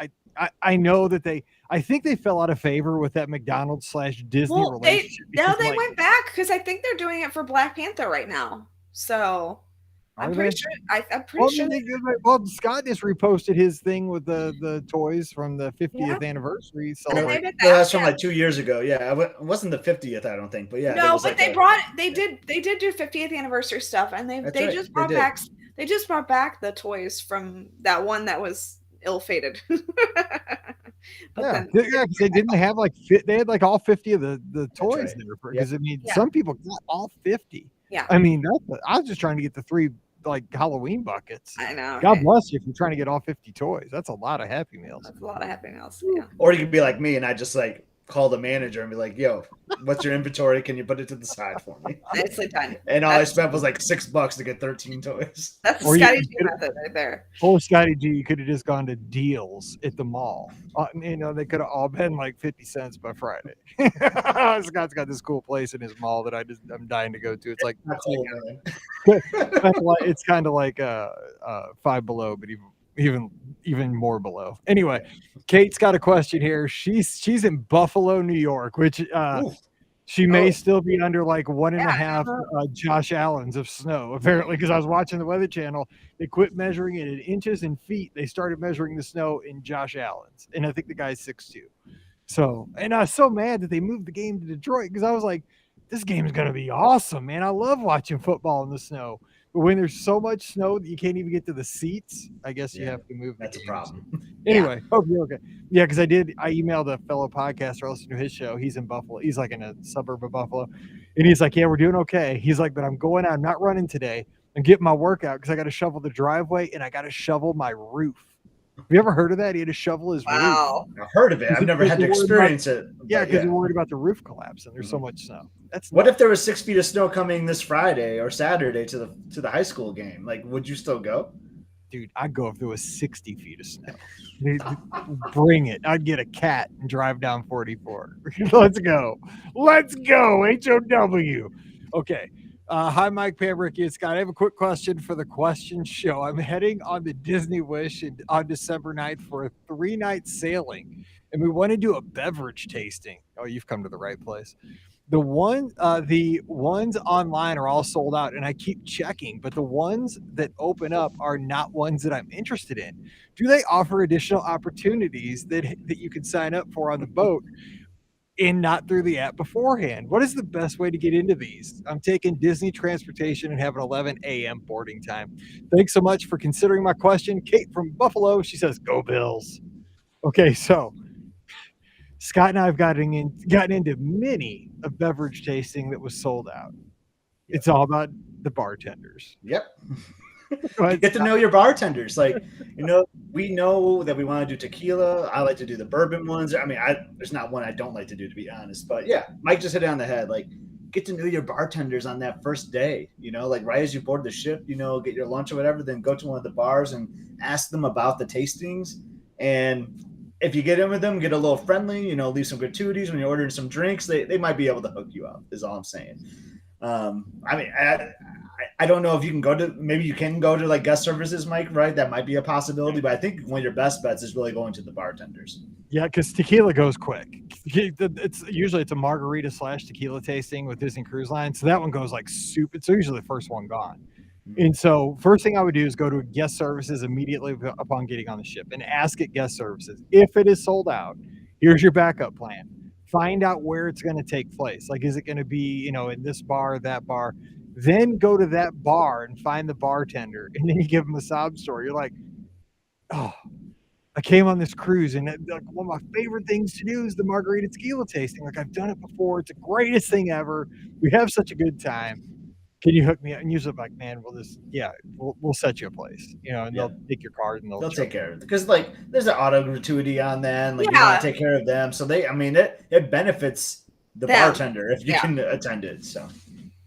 I know that I think they fell out of favor with that McDonald's / Disney relationship. They went back because I think they're doing it for Black Panther right now. So I'm pretty sure. I'm pretty sure. Well, Scott just reposted his thing with the toys from the 50th anniversary. So that's from like 2 years ago. Yeah, it wasn't the 50th, I don't think. But yeah, no, but they did do 50th anniversry stuff, and they just brought back the toys from that one that was ill-fated. Because they didn't have they had like all 50 of the toys there because I mean some people got all 50. Yeah. I mean, I was just trying to get the 3 like Halloween buckets. I know. God bless you if you're trying to get all 50 toys. That's a lot of Happy Meals. That's a lot of Happy Meals. Yeah. Or you could be like me and I just like call the manager and be like, "Yo, what's your inventory? Can you put it to the side for me?" Nicely done. And all I spent was like $6 to get 13 toys. That's the Scotty G method right there. Oh, Scotty G, you could have just gone to deals at the mall. They could have all been like 50 cents by Friday. Scott's got this cool place in his mall that I'm dying to go to. It's like it's kind of like Five Below, but even more below. Anyway, Kate's got a question here. She's in Buffalo, New York, which She Oh, may still be under like one and a half uh, Josh Allens of snow, apparently, because I was watching the Weather Channel. They quit measuring it in inches and feet. They started measuring the snow in Josh Allens. And I think the guy's 6'2". So, and I was so mad that they moved the game to Detroit because I was like, this game is going to be awesome, man. I love watching football in the snow. But when there's so much snow that you can't even get to the seats, I guess you yeah, have to move the that's a games. problem. yeah. Anyway, hope you're okay. Yeah, because I emailed a fellow podcaster, I listened to his show. He's in Buffalo. He's like in a suburb of Buffalo. And he's like, yeah, we're doing okay. He's like, but I'm going out, I'm not running today. I'm getting my workout because I got to shovel the driveway and I got to shovel my roof. Have you ever heard of that? He had to shovel his roof. Wow. I've heard of it. I've never had to They're worried about, experience it, yeah, but because yeah. they're worried about the roof collapsing. There's so Mhm. much snow. That's What nuts. if there was 6 feet of snow coming this Friday or Saturday to the high school game? Like, would you still go? Dude, I'd go if there was 60 feet of snow. Bring it. I'd get a cat and drive down 44. Let's go. Let's go. HOW. Okay. Hi, Mike Pambrick and Scott. I have a quick question for the question show. I'm heading on the Disney Wish on December 9th for a 3-night sailing, and we want to do a beverage tasting. Oh, you've come to the right place. The ones online are all sold out, and I keep checking, but the ones that open up are not ones that I'm interested in. Do they offer additional opportunities that you can sign up for on the boat and not through the app beforehand? What is the best way to get into these? I'm taking Disney transportation and have an 11 a.m. boarding time. Thanks so much for considering my question. Kate from Buffalo, she says, "Go Bills." Okay, so Scott and I have gotten into many a beverage tasting that was sold out. Yep. It's all about the bartenders. Yep. Go You ahead, get to Scott. know your bartenders. Like, we know that we want to do tequila. I like to do the bourbon ones. I mean, there's not one I don't like to do, to be honest. But yeah, Mike just hit it on the head. Like, get to know your bartenders on that first day. Like right as you board the ship, get your lunch or whatever, then go to one of the bars and ask them about the tastings. And if you get in with them, get a little friendly, leave some gratuities when you're ordering some drinks. They might be able to hook you up, is all I'm saying. I mean, I don't know if you can maybe you can go to like guest services, Mike, right? That might be a possibility, but I think one of your best bets is really going to the bartenders. Yeah, because tequila goes quick. It's a margarita / tequila tasting with Disney Cruise Line, so that one goes like soup. It's usually the first one gone. And so, first thing I would do is go to guest services immediately upon getting on the ship and ask at guest services if it is sold out. Here's your backup plan. Find out where it's going to take place. Like, is it going to be, in this bar or that bar? Then go to that bar and find the bartender, and then you give them a sob story. You're like, oh, I came on this cruise, and like one of my favorite things to do is the margarita tequila tasting. Like, I've done it before. It's the greatest thing ever. We have such a good time. Can you hook me up? And usually, like, man, we'll set you a place, and Yeah. they'll take your card and They'll take care of it because like there's an auto gratuity on that, and like you Yeah. want to take care of them. So it benefits the Them. bartender if you Yeah. can attend it. So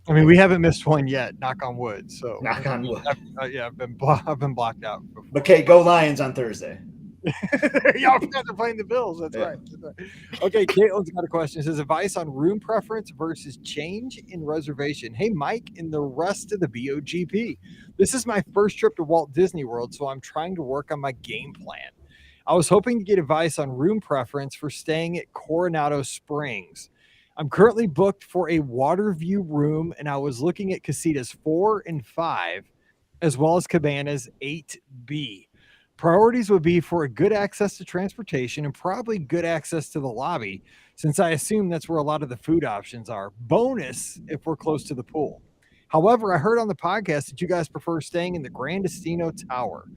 I mean, we haven't missed one yet. Knock on wood. So, knock on wood. I've been blocked out before. But Kate, go Lions on Thursday. Y'all forgot they're playing the Bills. That's right. Okay, Caitlin's got a question. It says advice on room preference versus change in reservation. Hey, Mike, and the rest of the BOGP. This is my first trip to Walt Disney World, so I'm trying to work on my game plan. I was hoping to get advice on room preference for staying at Coronado Springs. I'm currently booked for a water view room, and I was looking at Casitas 4 and 5, as well as Cabanas 8B. Priorities would be for a good access to transportation and probably good access to the lobby, since I assume that's where a lot of the food options are. Bonus if we're close to the pool. However, I heard on the podcast that you guys prefer staying in the Grandestino Tower.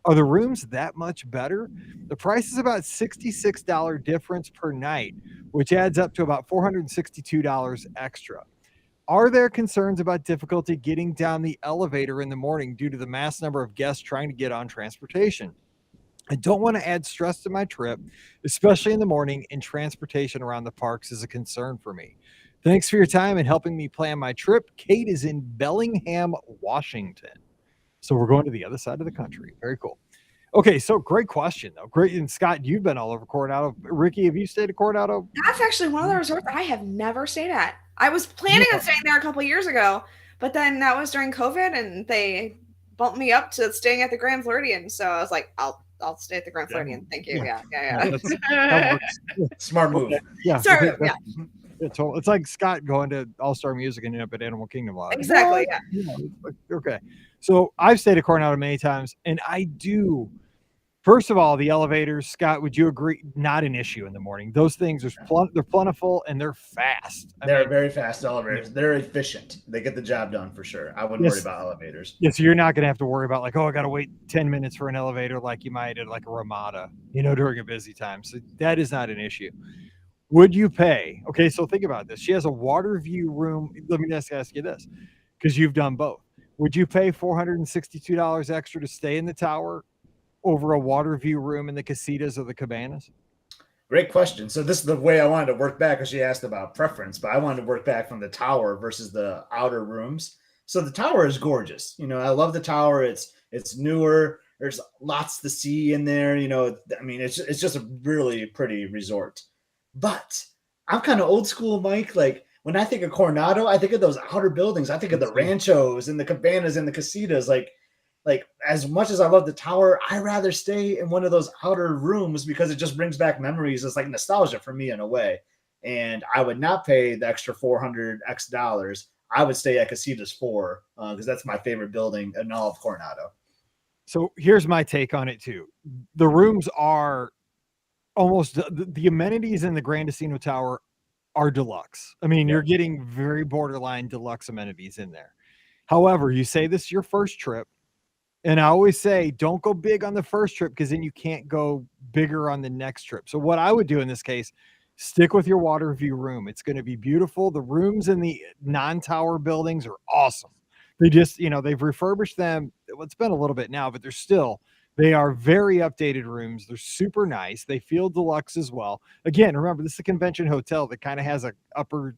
Are the rooms that much better? The price is about $66 difference per night, which adds up to about $462 extra. Are there concerns about difficulty getting down the elevator in the morning due to the mass number of guests trying to get on transportation? I don't want to add stress to my trip, especially in the morning, and transportation around the parks is a concern for me. Thanks for your time and helping me plan my trip. Kate is in Bellingham, Washington. So we're going to the other side of the country. Very cool. Okay, so great question, though. Great. And Scott, you've been all over Coronado. Ricky, have you stayed at Coronado? That's actually one of the resorts I have never stayed at. I was planning on staying there a couple years ago, but then that was during COVID, and they bumped me up to staying at the Grand Floridian. So I was like, I'll I'll stay at the Grand Yeah. Floridian. Thank you. Yeah. Yeah. That works. Smart move. Okay. Yeah. Sir, Okay. yeah. It's like Scott going to All Star Music and ending up at Animal Kingdom Lodge. Exactly. What? Yeah. You know, it's like, okay. So I've stayed at Coronado many times, and I do. First of all, the elevators, Scott, would you agree? Not an issue in the morning. Those things are they're plentiful and they're fast. They're very fast elevators. They're efficient. They get the job done for sure. I wouldn't worry about elevators. Yeah, so you're not going to have to worry about like, oh, I got to wait 10 minutes for an elevator like you might at like a Ramada, during a busy time. So that is not an issue. Would you pay? Okay, so think about this. She has a water view room. Let me just ask you this, because you've done both. Would you pay $462 extra to stay in the tower over a water view room in the casitas or the cabanas? Great question. So this is the way I wanted to work back, because she asked about preference, but I wanted to work back from the tower versus the outer rooms. So the tower is gorgeous. I love the tower. It's newer. There's lots to see in there. I mean, it's just a really pretty resort. But I'm kind of old school, Mike. Like when I think of Coronado, I think of those outer buildings. I think of the ranchos and the cabanas and the casitas. Like as much as I love the tower, I rather stay in one of those outer rooms because it just brings back memories. It's like nostalgia for me in a way. And I would not pay the extra $400 I would stay at Casitas 4 because that's my favorite building in all of Coronado. So here's my take on it too. The rooms are almost the amenities in the Grand Casino Tower are deluxe. I mean, you're getting very borderline deluxe amenities in there. However, you say this is your first trip. And I always say, don't go big on the first trip because then you can't go bigger on the next trip. So what I would do in this case, stick with your water view room. It's going to be beautiful. The rooms in the non-tower buildings are awesome. They just, they've refurbished them. It's been a little bit now, but they are very updated rooms. They're super nice. They feel deluxe as well. Again, remember, this is a convention hotel that kind of has a upper,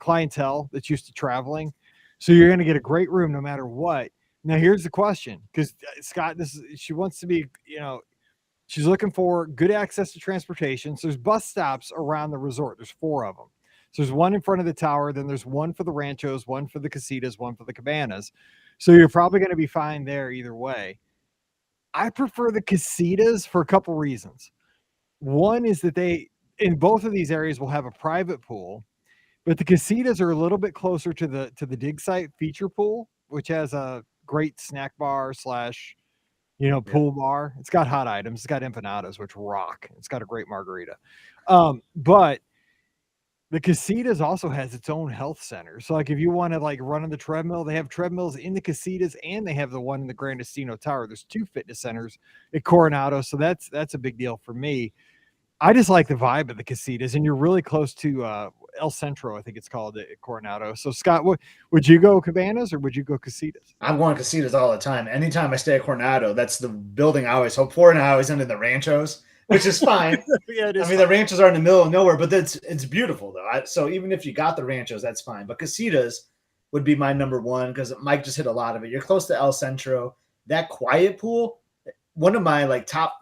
clientele that's used to traveling. So you're going to get a great room no matter what. Now, here's the question, because Scott, she wants to be, she's looking for good access to transportation. So there's bus stops around the resort. There's 4 of them. So there's one in front of the tower. Then there's one for the ranchos, one for the casitas, one for the cabanas. So you're probably going to be fine there either way. I prefer the casitas for a couple reasons. One is that they, in both of these areas, will have a private pool, but the casitas are a little bit closer to the dig site feature pool, which has a great snack bar / pool bar. It's got hot items. It's got empanadas, which rock. It's got a great margarita. But the casitas also has its own health center. So like if you want to like run on the treadmill, they have treadmills in the casitas and they have the one in the Grand Casino Tower. There's 2 fitness centers at Coronado. So that's a big deal for me. I just like the vibe of the casitas, and you're really close to El Centro, I think it's called, at Coronado. So, Scott, would you go cabanas or would you go casitas? I'm going casitas all the time. Anytime I stay at Coronado, that's the building I always hope for, and I always end in the ranchos, which is fine. Yeah, I mean, the ranchos are in the middle of nowhere, but it's beautiful though. So even if you got the ranchos, that's fine. But casitas would be my number one because Mike just hit a lot of it. You're close to El Centro. That quiet pool, one of my like top.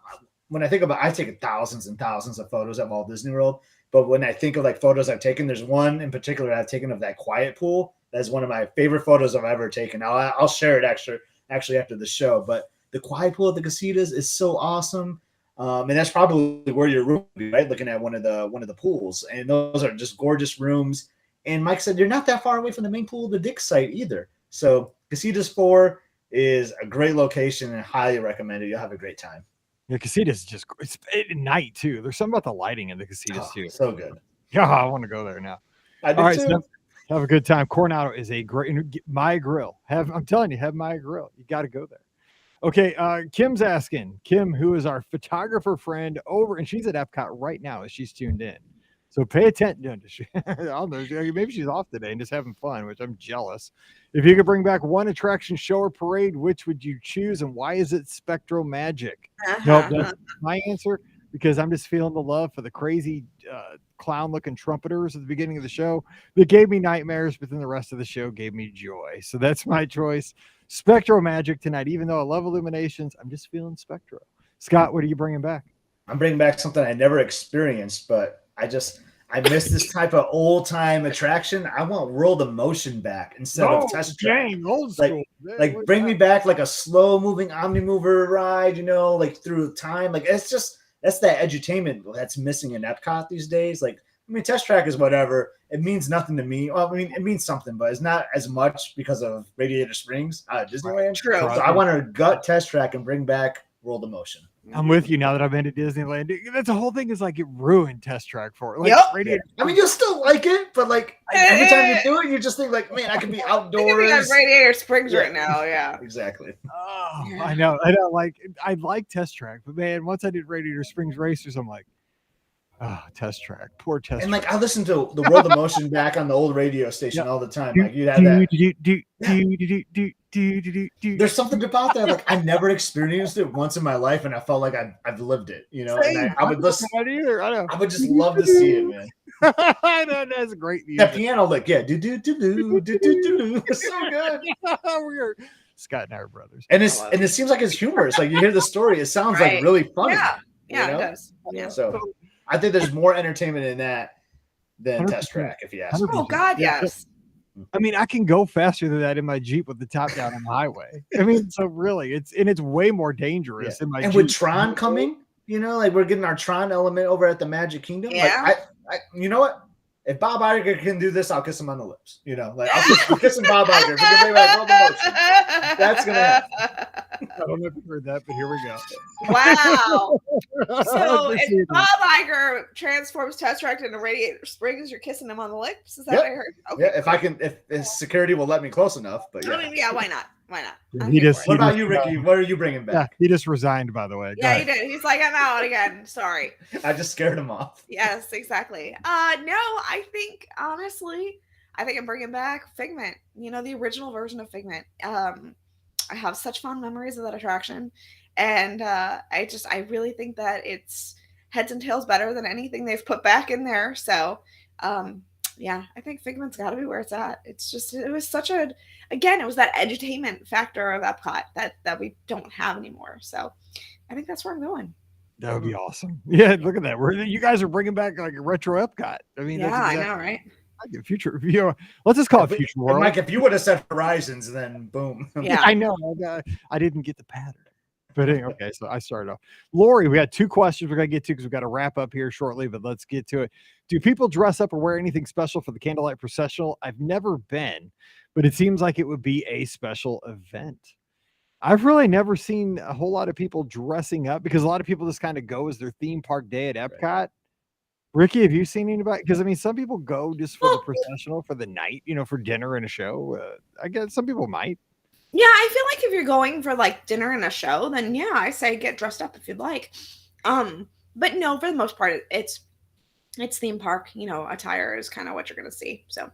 When I think about, I've taken thousands and thousands of photos at Walt Disney World. But when I think of like photos I've taken, there's one in particular I've taken of that quiet pool. That's one of my favorite photos I've ever taken. I'll share it actually after the show. But the quiet pool at the casitas is so awesome. And that's probably where your room would be, right? Looking at one of the pools. And those are just gorgeous rooms. And Mike said you're not that far away from the main pool of the Dick site either. So Casitas 4 is a great location and highly recommended. You'll have a great time. Yeah, casitas just it's at night too. There's something about the lighting in the casitas too. So good. Yeah, I want to go there now. I do too. So have a good time. Coronado is a great Maya Grill. I'm telling you, have Maya Grill. You got to go there. Okay, Kim's asking. Kim, who is our photographer friend over, and she's at Epcot right now as she's tuned in. So pay attention. I don't know. Maybe she's off today and just having fun, which I'm jealous. If you could bring back one attraction, show, or parade, which would you choose, and why is it Spectro Magic? Nope, that's my answer, because I'm just feeling the love for the crazy clown-looking trumpeters at the beginning of the show. That gave me nightmares, but then the rest of the show gave me joy. So that's my choice. Spectro Magic tonight. Even though I love Illuminations, I'm just feeling Spectro. Scott, what are you bringing back? I'm bringing back something I never experienced, but I miss this type of old time attraction. I want World of Motion back instead of Test Track. Old Like, school. Man, like bring me back like a slow moving omnimover ride, like through time. Like that's that edutainment that's missing in Epcot these days. Like, I mean, Test Track is whatever. It means nothing to me. Well, I mean, it means something, but it's not as much because of Radiator Springs out of Disneyland. True. So I want to gut Test Track and bring back World of Motion. I'm with you now that I've been to Disneyland. That's the whole thing is like it ruined Test Track for it. Like, Yep. I mean, you'll still like it, but like every time you do it, you just think like, man, I could be outdoors. I could be on Radiator Springs right now. Yeah, exactly. Oh, I know. I like Test Track, but man, once I did Radiator Springs Racers, I'm like, oh, Test Track, poor Test. And Track. like I listened to the World of Motion back on the old radio station all the time. Like you'd have that. There's something about that. Like I never experienced it once in my life, and I felt like I've lived it. And I would listen. I would just love to see it, man. I know that's great music. That piano, like do do do do do do do. It's so good. Scott and I are brothers, and it seems like it's humorous. Like you hear the story, it sounds like really funny. Yeah, it does. Yeah. So I think there's more entertainment in that than Test Track, if you ask me. Oh God, yes. I mean, I can go faster than that in my Jeep with the top down on the highway. I mean, so really, it's way more dangerous in my and Jeep. with Tron coming, like we're getting our Tron element over at the Magic Kingdom. Yeah. Like I you know what? If Bob Iger can do this, I'll kiss him on the lips. Like I'm kissing Bob Iger. That's gonna happen. I don't know if you heard that, but here we go. Wow. So if Bob Iger transforms Test Track into Radiator Springs, you're kissing him on the lips? Is that what I heard? Okay. Yeah, if security will let me close enough. But yeah. I mean, yeah, why not? Why not? What about you, Ricky? What are you bringing back? Yeah, he just resigned, by the way. Yeah, he did. He's like, I'm out again. Sorry. I just scared him off. Yes, exactly. No, I think, honestly, I'm bringing back Figment. The original version of Figment. I have such fond memories of that attraction. And I really think that it's heads and tails better than anything they've put back in there. So, yeah, I think Figment's got to be where it's at. It was such it was that edutainment factor of Epcot that we don't have anymore. So I think that's where I'm going. That would be awesome. Yeah, look at that. You guys are bringing back like a retro Epcot. I mean, yeah, I know, right? Future, let's just call it Future World. Mike, if you would have said Horizons, then boom. Yeah, I know. I didn't get the pattern. But anyway, okay, so I started off. Lori, we got 2 questions we're going to get to because we've got to wrap up here shortly, but let's get to it. Do people dress up or wear anything special for the Candlelight Processional? I've never been, but it seems like it would be a special event. I've really never seen a whole lot of people dressing up because a lot of people just kind of go as their theme park day at Epcot. Right. Ricky, have you seen anybody? Because, I mean, some people go just for the processional for the night, for dinner and a show. I guess some people might. Yeah, I feel like if you're going for like dinner and a show, then yeah, I say get dressed up if you'd like. But no, for the most part, it's theme park. Attire is kind of what you're gonna see. So,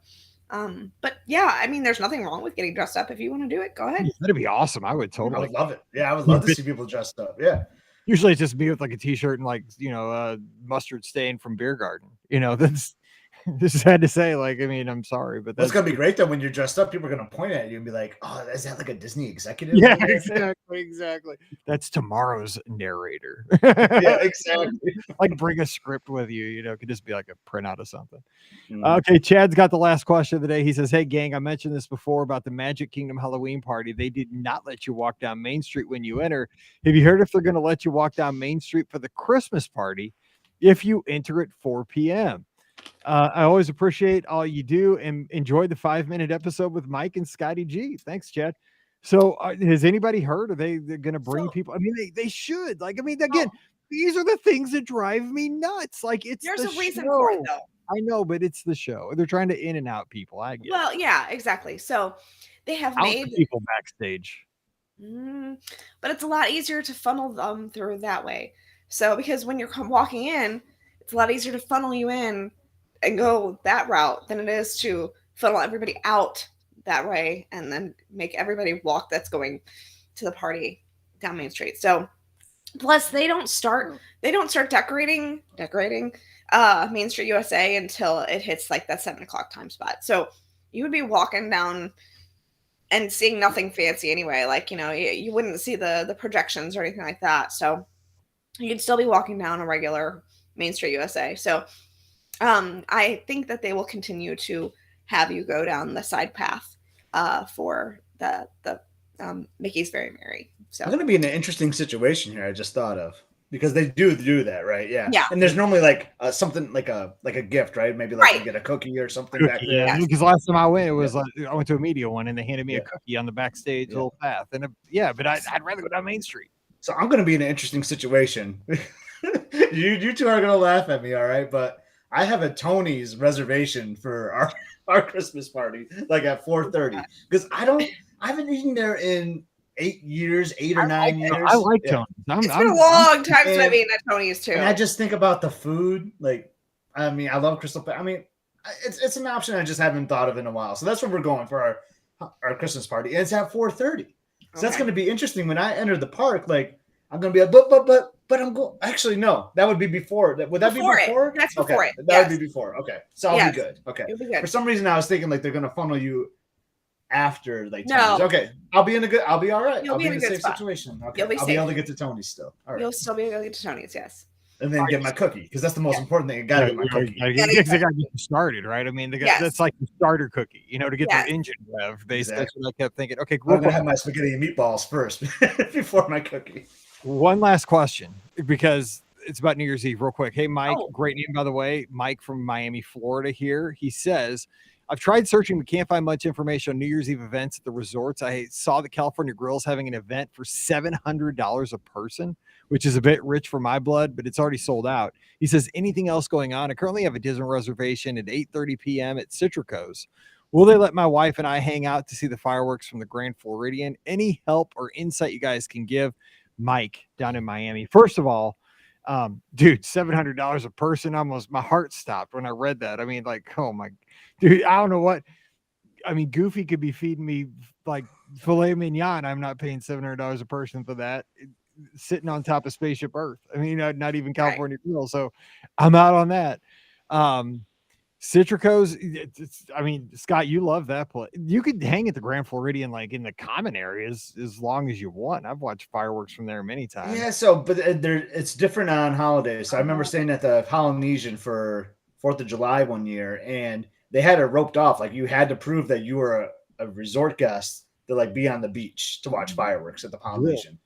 but yeah, I mean, there's nothing wrong with getting dressed up if you want to do it. Go ahead. That'd be awesome. I would totally. I would love it. Yeah, I would love to see people dressed up. Yeah. Usually it's just me with like a t-shirt and like mustard stain from Beer Garden. That's. Just had to say, like, I mean, I'm sorry, but that's gonna be great though. When you're dressed up, people are gonna point at you and be like, "Oh, is that like a Disney executive?" Yeah, exactly. That's tomorrow's narrator. Yeah, exactly. Like, bring a script with you. It could just be like a printout of something. Okay, Chad's got the last question of the day. He says, "Hey, gang, I mentioned this before about the Magic Kingdom Halloween party. They did not let you walk down Main Street when you enter. Have you heard if they're going to let you walk down Main Street for the Christmas party if you enter at 4 p.m.?" I always appreciate all you do and enjoy the 5-minute episode with Mike and Scotty G. Thanks, Chad. So has anybody heard? Are they're going to bring people? I mean, they should. Like, I mean, again, these are the things that drive me nuts. Like, there's a reason for it, though. I know, but it's the show. They're trying to in and out people. I get Well, yeah, exactly. So they have made people backstage. But it's a lot easier to funnel them through that way. So because when you're walking in, it's a lot easier to funnel you in and go that route than it is to funnel everybody out that way and then make everybody walk that's going to the party down Main Street. So plus they don't start decorating Main Street USA until it hits like that 7:00 time spot. So you would be walking down and seeing nothing fancy anyway. Like, you wouldn't see the projections or anything like that. So you'd still be walking down a regular Main Street USA. So I think that they will continue to have you go down the side path for the Mickey's Very Merry. I'm So going to be in an interesting situation here. I just thought of because they do that, right? Yeah, yeah, and there's normally like something like a gift, right? Maybe like you right. get a cookie or something back Cookie, yeah. there. Yes. Because last time I went, it Yeah, was like I went to a media one, and they handed me a yeah, cookie on the backstage yeah. little path, and yeah, but I'd rather go down Main Street. So I'm going to be in an interesting situation. you two are going to laugh at me, all right? But I have a Tony's reservation for our Christmas party, like at 4:30, because I haven't eaten there in 8 years, eight or I like nine it. I years. like Yeah, Tony's. It's been a long time since I've and eaten at Tony's and I too. just think about the food. Like, I mean, I love Crystal. I mean, it's an option I just haven't thought of in a while. So that's what we're going for our Christmas party. And it's at 4:30. So that's Okay. going to be interesting when I enter the park. Like, I'm going to be like, but I'm going. Actually, no, that would be before. Would that be Before it. before? That's Okay, before it. that would Yes. be before. Okay, so I'll be Yes. good. Okay. You'll be For good. some reason, I was thinking like they're going to funnel you after like No. Tony's. Okay, I'll be all right. You'll I'll be be in in a a good safe spot. situation. Okay, You'll be I'll be safe. able to get to Tony's still. All right. You'll still be able to get to Tony's, yes. And then get my cookie because that's the most Yeah. important thing. I gotta get my cookie. They Yeah, gotta get you started, right? I mean, Yes. that's like the starter cookie, to get their Yes. engine rev. That's Exactly. what I kept thinking. Okay, I'm real gonna quick, have my spaghetti and meatballs first before my cookie. one last question because it's about New Year's Eve. Real quick, hey Mike, Oh. great name by the way, Mike from Miami, Florida. Here he says, I've tried searching but can't find much information on New Year's Eve events at the resorts. I saw that California Grill's having an event for $700 a person, which is a bit rich for my blood, but it's already sold out. He says, anything else going on? I currently have a Disney reservation at 8:30 p.m. at Citrico's. Will they let my wife and I hang out to see the fireworks from the Grand Floridian? Any help or insight you guys can give? Mike down in Miami. First of all, dude, $700 a person, almost my heart stopped when I read that. I mean, like, oh my dude, I don't know what. I mean, Goofy could be feeding me like filet mignon. I'm not paying $700 a person for that. Sitting on top of Spaceship Earth. I mean, not even California Grill. So I'm out on that. Citrico's, I mean, Scott, you love that place. You could hang at the Grand Floridian, like in the common areas, as long as you want. I've watched fireworks from there many times. Yeah, so but it's different on holidays. So I remember staying at the Polynesian for 4th of July one year, and they had it roped off. Like you had to prove that you were a resort guest to like be on the beach to watch fireworks at the Polynesian.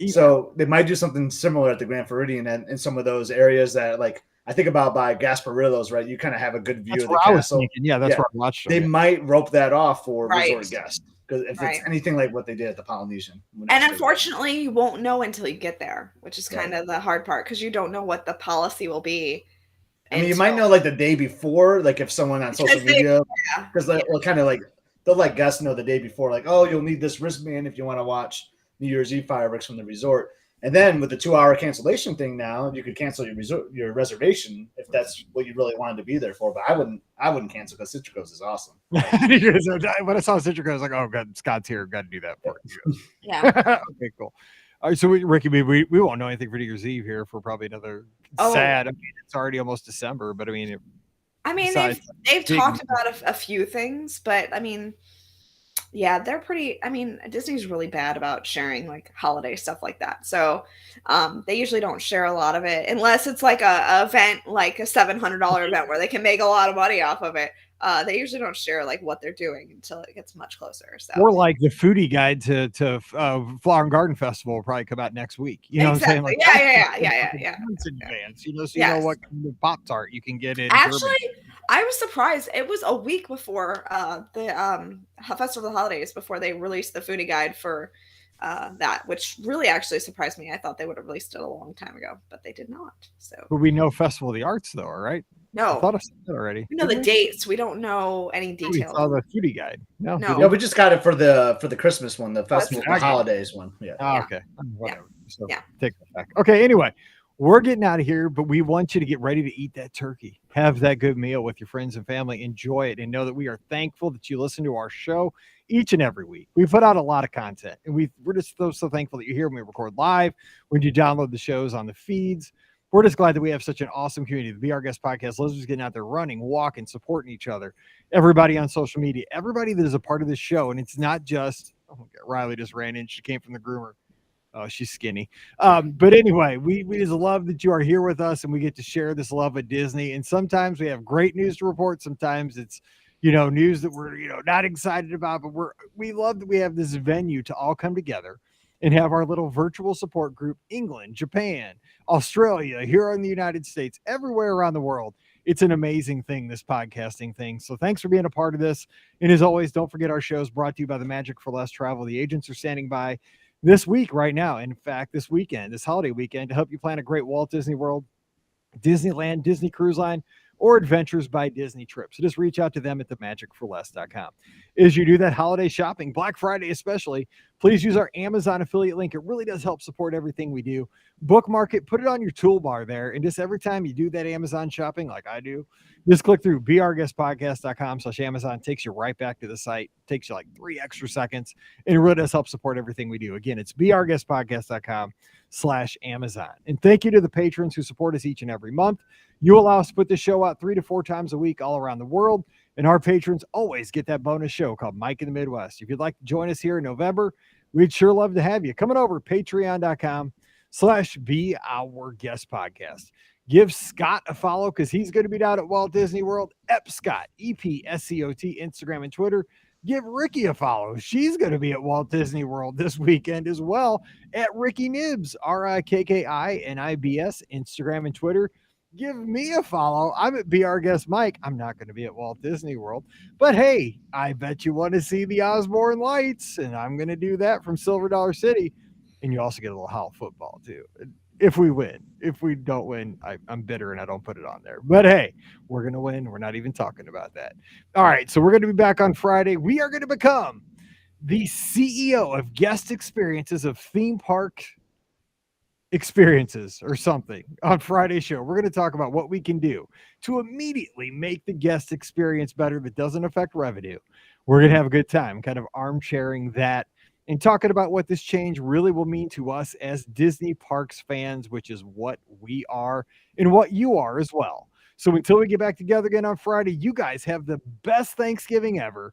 Yeah. So they might do something similar at the Grand Floridian and in some of those areas that like I think about by Gasparillos, right? You kind of have a good view That's of the where I was castle. thinking. Yeah, that's where I watched them. They might rope that off for Right. resort guests because if Right. it's anything like what they did at the Polynesian. And unfortunately, you won't know until you get there, which is kind Right. of the hard part because you don't know what the policy will be. I mean, you might know like the day before, like if someone on social media, because they'll kind of like they'll let guests know the day before, like, oh, you'll need this wristband if you want to watch New Year's Eve fireworks from the resort. And then with the 2-hour cancellation thing now, you could cancel your reservation if that's what you really wanted to be there for. But I wouldn't cancel because Citrico's is awesome. When I saw Citrico, I was like, oh god, Scott's here, got to do that for you. Yeah. Okay, cool. All right, so Ricky, we won't know anything for New Year's Eve here for probably another sad. I mean, it's already almost December, but I mean, they've talked about a few things, but I mean, yeah, they're pretty. I mean, Disney's really bad about sharing like holiday stuff like that. So they usually don't share a lot of it unless it's like a event, like a $700 event where they can make a lot of money off of it. They usually don't share like what they're doing until it gets much closer. So or like the foodie guide to Flower and Garden Festival will probably come out next week. You know exactly. what I'm saying? Like, Yeah. Months in advance, so you know what kind of Pop-Tart you can get in. Actually, Durban. I was surprised. It was a week before the Festival of the Holidays before they released the foodie guide for that, which really actually surprised me. I thought they would have released it a long time ago, but they did not. So, but we know Festival of the Arts though, right? No, I thought I said that already. We know the dates. We don't know any details. We saw the foodie guide. No. Yeah, we just got it for the Christmas one, the Festival of the Holidays one. Yeah. Oh, okay. Whatever. So Yeah. Take that back. Okay. Anyway, we're getting out of here, but we want you to get ready to eat that turkey. Have that good meal with your friends and family. Enjoy it, and know that we are thankful that you listen to our show each and every week. We put out a lot of content, and we're just so thankful that you're here when we record live, when you download the shows on the feeds. We're just glad that we have such an awesome community. The Be Our Guest podcast listeners getting out there running, walking, supporting each other. Everybody on social media, everybody that is a part of this show. And it's not just, oh my God, Riley just ran in. She came from the groomer. Oh, she's skinny. But anyway, we just love that you are here with us and we get to share this love of Disney. And sometimes we have great news to report. Sometimes it's, news that we're, not excited about, but we love that we have this venue to all come together and have our little virtual support group, England, Japan, Australia, here in the United States, everywhere around the world. It's an amazing thing, this podcasting thing. So thanks for being a part of this. And as always, don't forget our show is brought to you by the Magic for Less Travel. The agents are standing by this week right now. In fact, this weekend, this holiday weekend, to help you plan a great Walt Disney World, Disneyland, Disney Cruise Line, or Adventures by Disney trip. So just reach out to them at themagicforless.com. As you do that holiday shopping, Black Friday especially, please use our Amazon affiliate link. It really does help support everything we do. Bookmark it, put it on your toolbar there, and just every time you do that Amazon shopping, like I do, just click through beourguestpodcast.com/Amazon. Takes you right back to the site. Takes you like 3 extra seconds, and it really does help support everything we do. Again, it's beourguestpodcast.com/Amazon. And thank you to the patrons who support us each and every month. You allow us to put this show out 3 to 4 times a week all around the world. And our patrons always get that bonus show called Mike in the Midwest. If you'd like to join us here in November, we'd sure love to have you. Coming over patreon.com/Be Our Guest Podcast. Give Scott a follow because he's going to be down at Walt Disney World. Epscott, EPSCOT, Instagram and Twitter. Give Ricky a follow. She's going to be at Walt Disney World this weekend as well at Ricky Nibs, RIKKINIBS, Instagram and Twitter. Give me a follow. I'm at Be Our Guest Mike. I'm not going to be at Walt Disney World, but hey, I bet you want to see the Osborne Lights, and I'm going to do that from Silver Dollar City. And you also get a little Howl football too. If we win. If we don't win, I'm bitter and I don't put it on there. But hey, we're going to win. We're not even talking about that. All right, so we're going to be back on Friday. We are going to become the CEO of guest experiences of theme park experiences or something on Friday's show. We're going to talk about what we can do to immediately make the guest experience better that doesn't affect revenue. We're going to have a good time kind of armchairing that and talking about what this change really will mean to us as Disney Parks fans, which is what we are and what you are as well. So until we get back together again on Friday, you guys have the best Thanksgiving ever.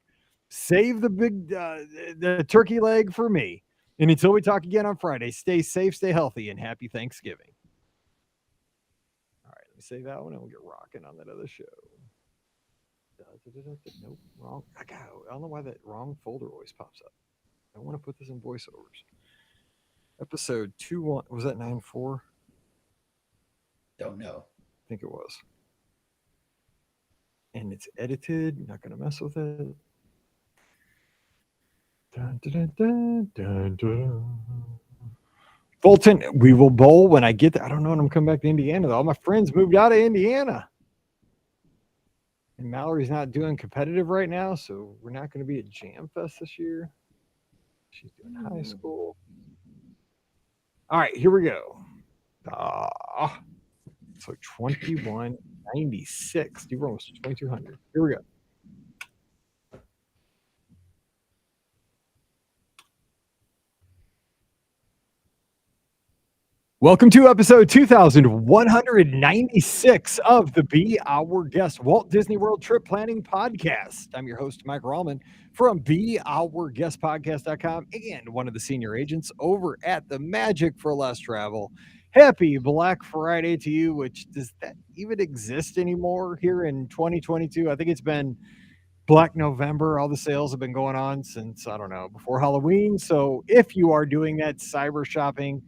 Save the big the turkey leg for me. And until we talk again on Friday, stay safe, stay healthy, and happy Thanksgiving. All right, let me say that one and we'll get rocking on that other show. Nope, wrong. I don't know why that wrong folder always pops up. I want to put this in voiceovers. Episode 2-1. Was that 9-4? Don't know. I think it was. And it's edited. Not going to mess with it. Dun, dun, dun, dun, dun. Fulton, we will bowl when I get there. I don't know when I'm coming back to Indiana, though. All my friends moved out of Indiana. And Mallory's not doing competitive right now, so we're not going to be at Jam Fest this year. She's doing high school. All right, here we go. So 2196. You were almost 2200. Here we go. Welcome to episode 2196 of the Be Our Guest Walt Disney World Trip Planning Podcast. I'm your host, Mike Rallman from BeOurGuestPodcast.com and one of the senior agents over at the Magic for Less Travel. Happy Black Friday to you, which does that even exist anymore here in 2022? I think it's been Black November. All the sales have been going on since, I don't know, before Halloween. So if you are doing that cyber shopping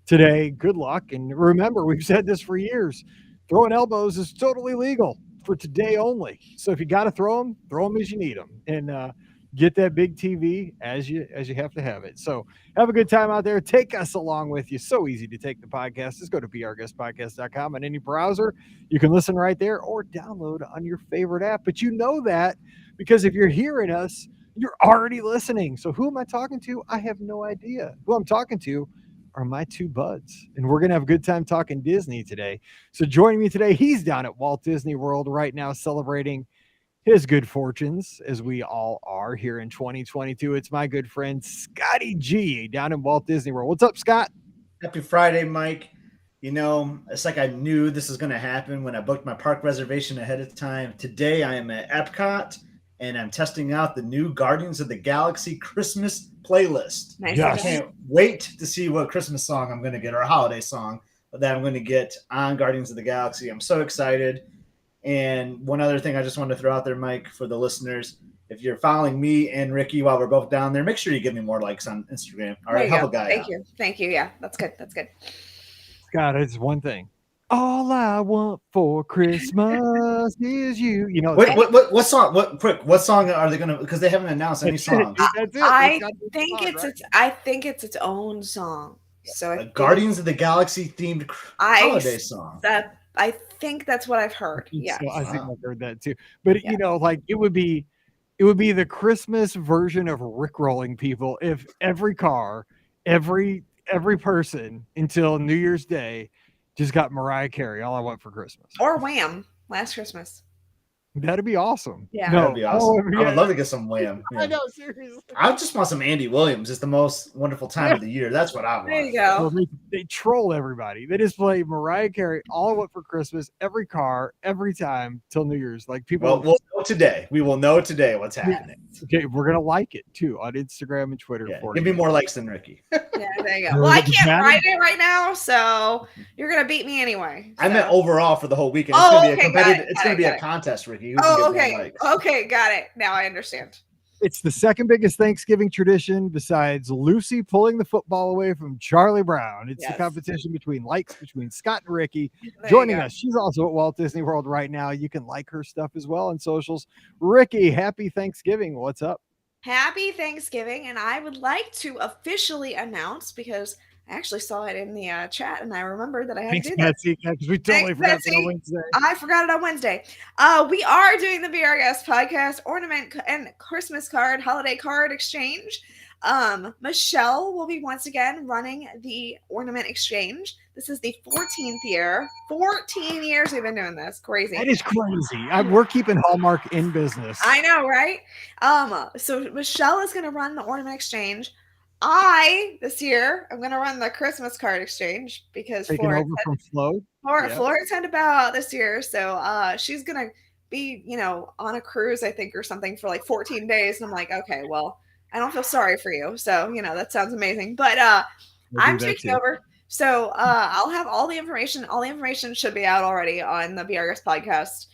today, good luck. And remember, we've said this for years. Throwing elbows is totally legal for today only. So if you got to throw them as you need them. And get that big TV as you have to have it. So have a good time out there. Take us along with you. So easy to take the podcast. Just go to beourguestpodcast.com on any browser. You can listen right there or download on your favorite app. But you know that because if you're hearing us, you're already listening. So who am I talking to? I have no idea. Who I'm talking to are my two buds, and we're going to have a good time talking Disney today. So joining me today, he's down at Walt Disney World right now celebrating his good fortunes, as we all are here in 2022. It's my good friend, Scotty G, down in Walt Disney World. What's up, Scott? Happy Friday, Mike. You know, it's like I knew this was going to happen when I booked my park reservation ahead of time. Today, I am at Epcot, and I'm testing out the new Guardians of the Galaxy Christmas playlist. Nice. Yes. I can't wait to see what Christmas song I'm going to get, or a holiday song that I'm going to get on Guardians of the Galaxy. I'm so excited. And one other thing I just wanted to throw out there, Mike, for the listeners, if you're following me and Ricky while we're both down there, make sure you give me more likes on Instagram. All right, help a guy Thank out. you. Thank you. Yeah, that's good. That's good. Scott, it's one thing. All I want for Christmas is you. You know, Wait, what song? What song are they gonna? Because they haven't announced any songs. That's it. I That's think song, it's right? its. I think it's its own song. So A Guardians of the Galaxy themed holiday song. I think that's what I've heard. Yes. So I think Wow. I've heard that too. But Yeah. you know, like it would be the Christmas version of rickrolling people if every car, every person until New Year's Day just got Mariah Carey. All I want for Christmas. Or Wham! Last Christmas. That'd be awesome. Yeah. That'd be awesome. I yeah. would love to get some Wham. I Yeah. know, seriously. I just want some Andy Williams. It's the most wonderful time of the year. That's what I want. There you Well, go. they troll everybody. They just play Mariah Carey all I want for Christmas, every car, every time till New Year's. Like people. Well, we'll know today. We will know today what's happening. Okay, we're gonna like it too on Instagram and Twitter. Yeah, for give you. me more likes than Ricky. Yeah, there you go. Well, Well, I does it can't matter? write it right now, so you're gonna beat me anyway. I so. meant overall for the whole weekend. It's Oh, gonna be a okay, got competitive. it, It's got gonna it, be got a it. contest, Ricky. Who can Oh, get more okay. likes? Okay, got it. Now I understand. It's the second biggest Thanksgiving tradition besides Lucy pulling the football away from Charlie Brown. It's the Yes. competition between Scott and Ricky. There you Joining go. us, she's also at Walt Disney World right now. You can like her stuff as well on socials. Ricky, happy Thanksgiving. What's up? Happy Thanksgiving, and I would like to officially announce because I actually saw it in the chat and I remembered that I had Thanks, to do that. Betsy. Because we totally Thanks, forgot Betsy. on Wednesday. I forgot it on Wednesday. We are doing the BRS podcast ornament and Christmas card holiday card exchange. Michelle will be once again running the ornament exchange. This is the 14th year. 14 years we've been doing this. Crazy. That is crazy. We're keeping Hallmark in business. I know, right? So Michelle is going to run the ornament exchange. I this year I'm going to run the Christmas card exchange because Taking over from Flo. Yeah. Florence had to bow out this year, so she's gonna be, on a cruise, I think, or something for like 14 days. And I'm like, okay, well, I don't feel sorry for you, so that sounds amazing. But We'll I'm do that taking too. over, so I'll have all the information. All the information should be out already on the BRS podcast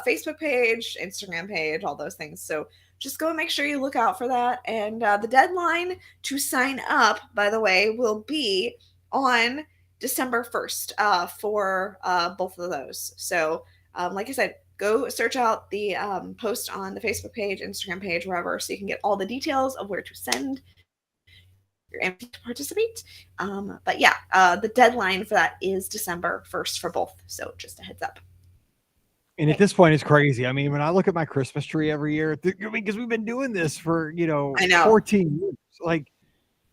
Facebook page, Instagram page, all those things. So just go and make sure you look out for that. And the deadline to sign up, by the way, will be on December 1st for both of those. So, like I said, go search out the post on the Facebook page, Instagram page, wherever, so you can get all the details of where to send your invite to participate. But yeah, the deadline for that is December 1st for both. So just a heads up. And at this point, it's crazy. I mean, when I look at my Christmas tree every year, because we've been doing this for, I know. 14 years. Like,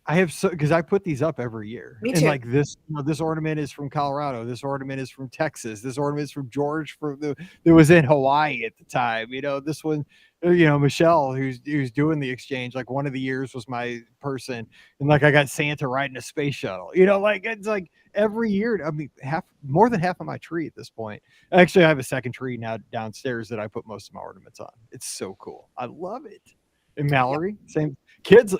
I have because I put these up every year. Me And too. like this, this ornament is from Colorado. This ornament is from Texas. This ornament is from George that was in Hawaii at the time. This one, Michelle, who's doing the exchange. Like one of the years was my person, and like I got Santa riding a space shuttle. Like it's like every year. I mean, more than half of my tree at this point. Actually, I have a second tree now downstairs that I put most of my ornaments on. It's so cool. I love it. And Mallory, same. Kids,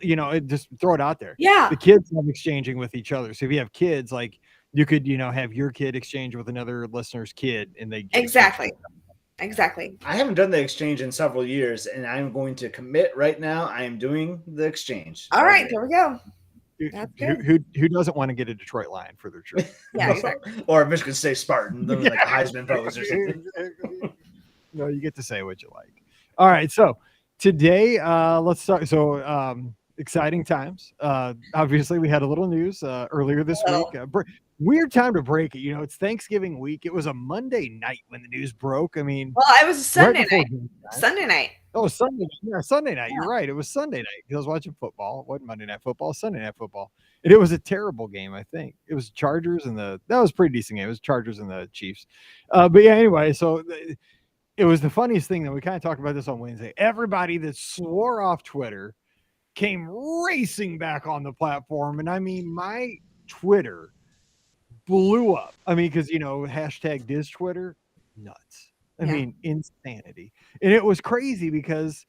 just throw it out there. Yeah. The kids love exchanging with each other. So if you have kids, like you could, have your kid exchange with another listener's kid, and they Exactly. I haven't done the exchange in several years, and I'm going to commit right now. I am doing the exchange. All right, there we go. That's good. Who doesn't want to get a Detroit Lion for their tree? Yeah, exactly. Or Michigan State Spartan, like a Heisman pose or something. No, you get to say what you like. All right, so today, let's start. So, exciting times. Obviously, we had a little news earlier this week. Weird time to break it. It's Thanksgiving week. It was a Monday night when the news broke. I mean, Well, it was a Sunday right before night. game time. Sunday night. Oh, Sunday. Yeah, Sunday night. Yeah. You're right. It was Sunday night. I was watching football. It wasn't Monday Night Football. Sunday Night Football. And it was a terrible game, I think. It was Chargers and that was a pretty decent game. It was Chargers and the Chiefs. But yeah, anyway, so it was the funniest thing that we kind of talked about this on Wednesday. Everybody that swore off Twitter came racing back on the platform. And I mean, my Twitter blew up. I mean, because, hashtag Diz Twitter, nuts. I Yeah. mean, insanity. And it was crazy because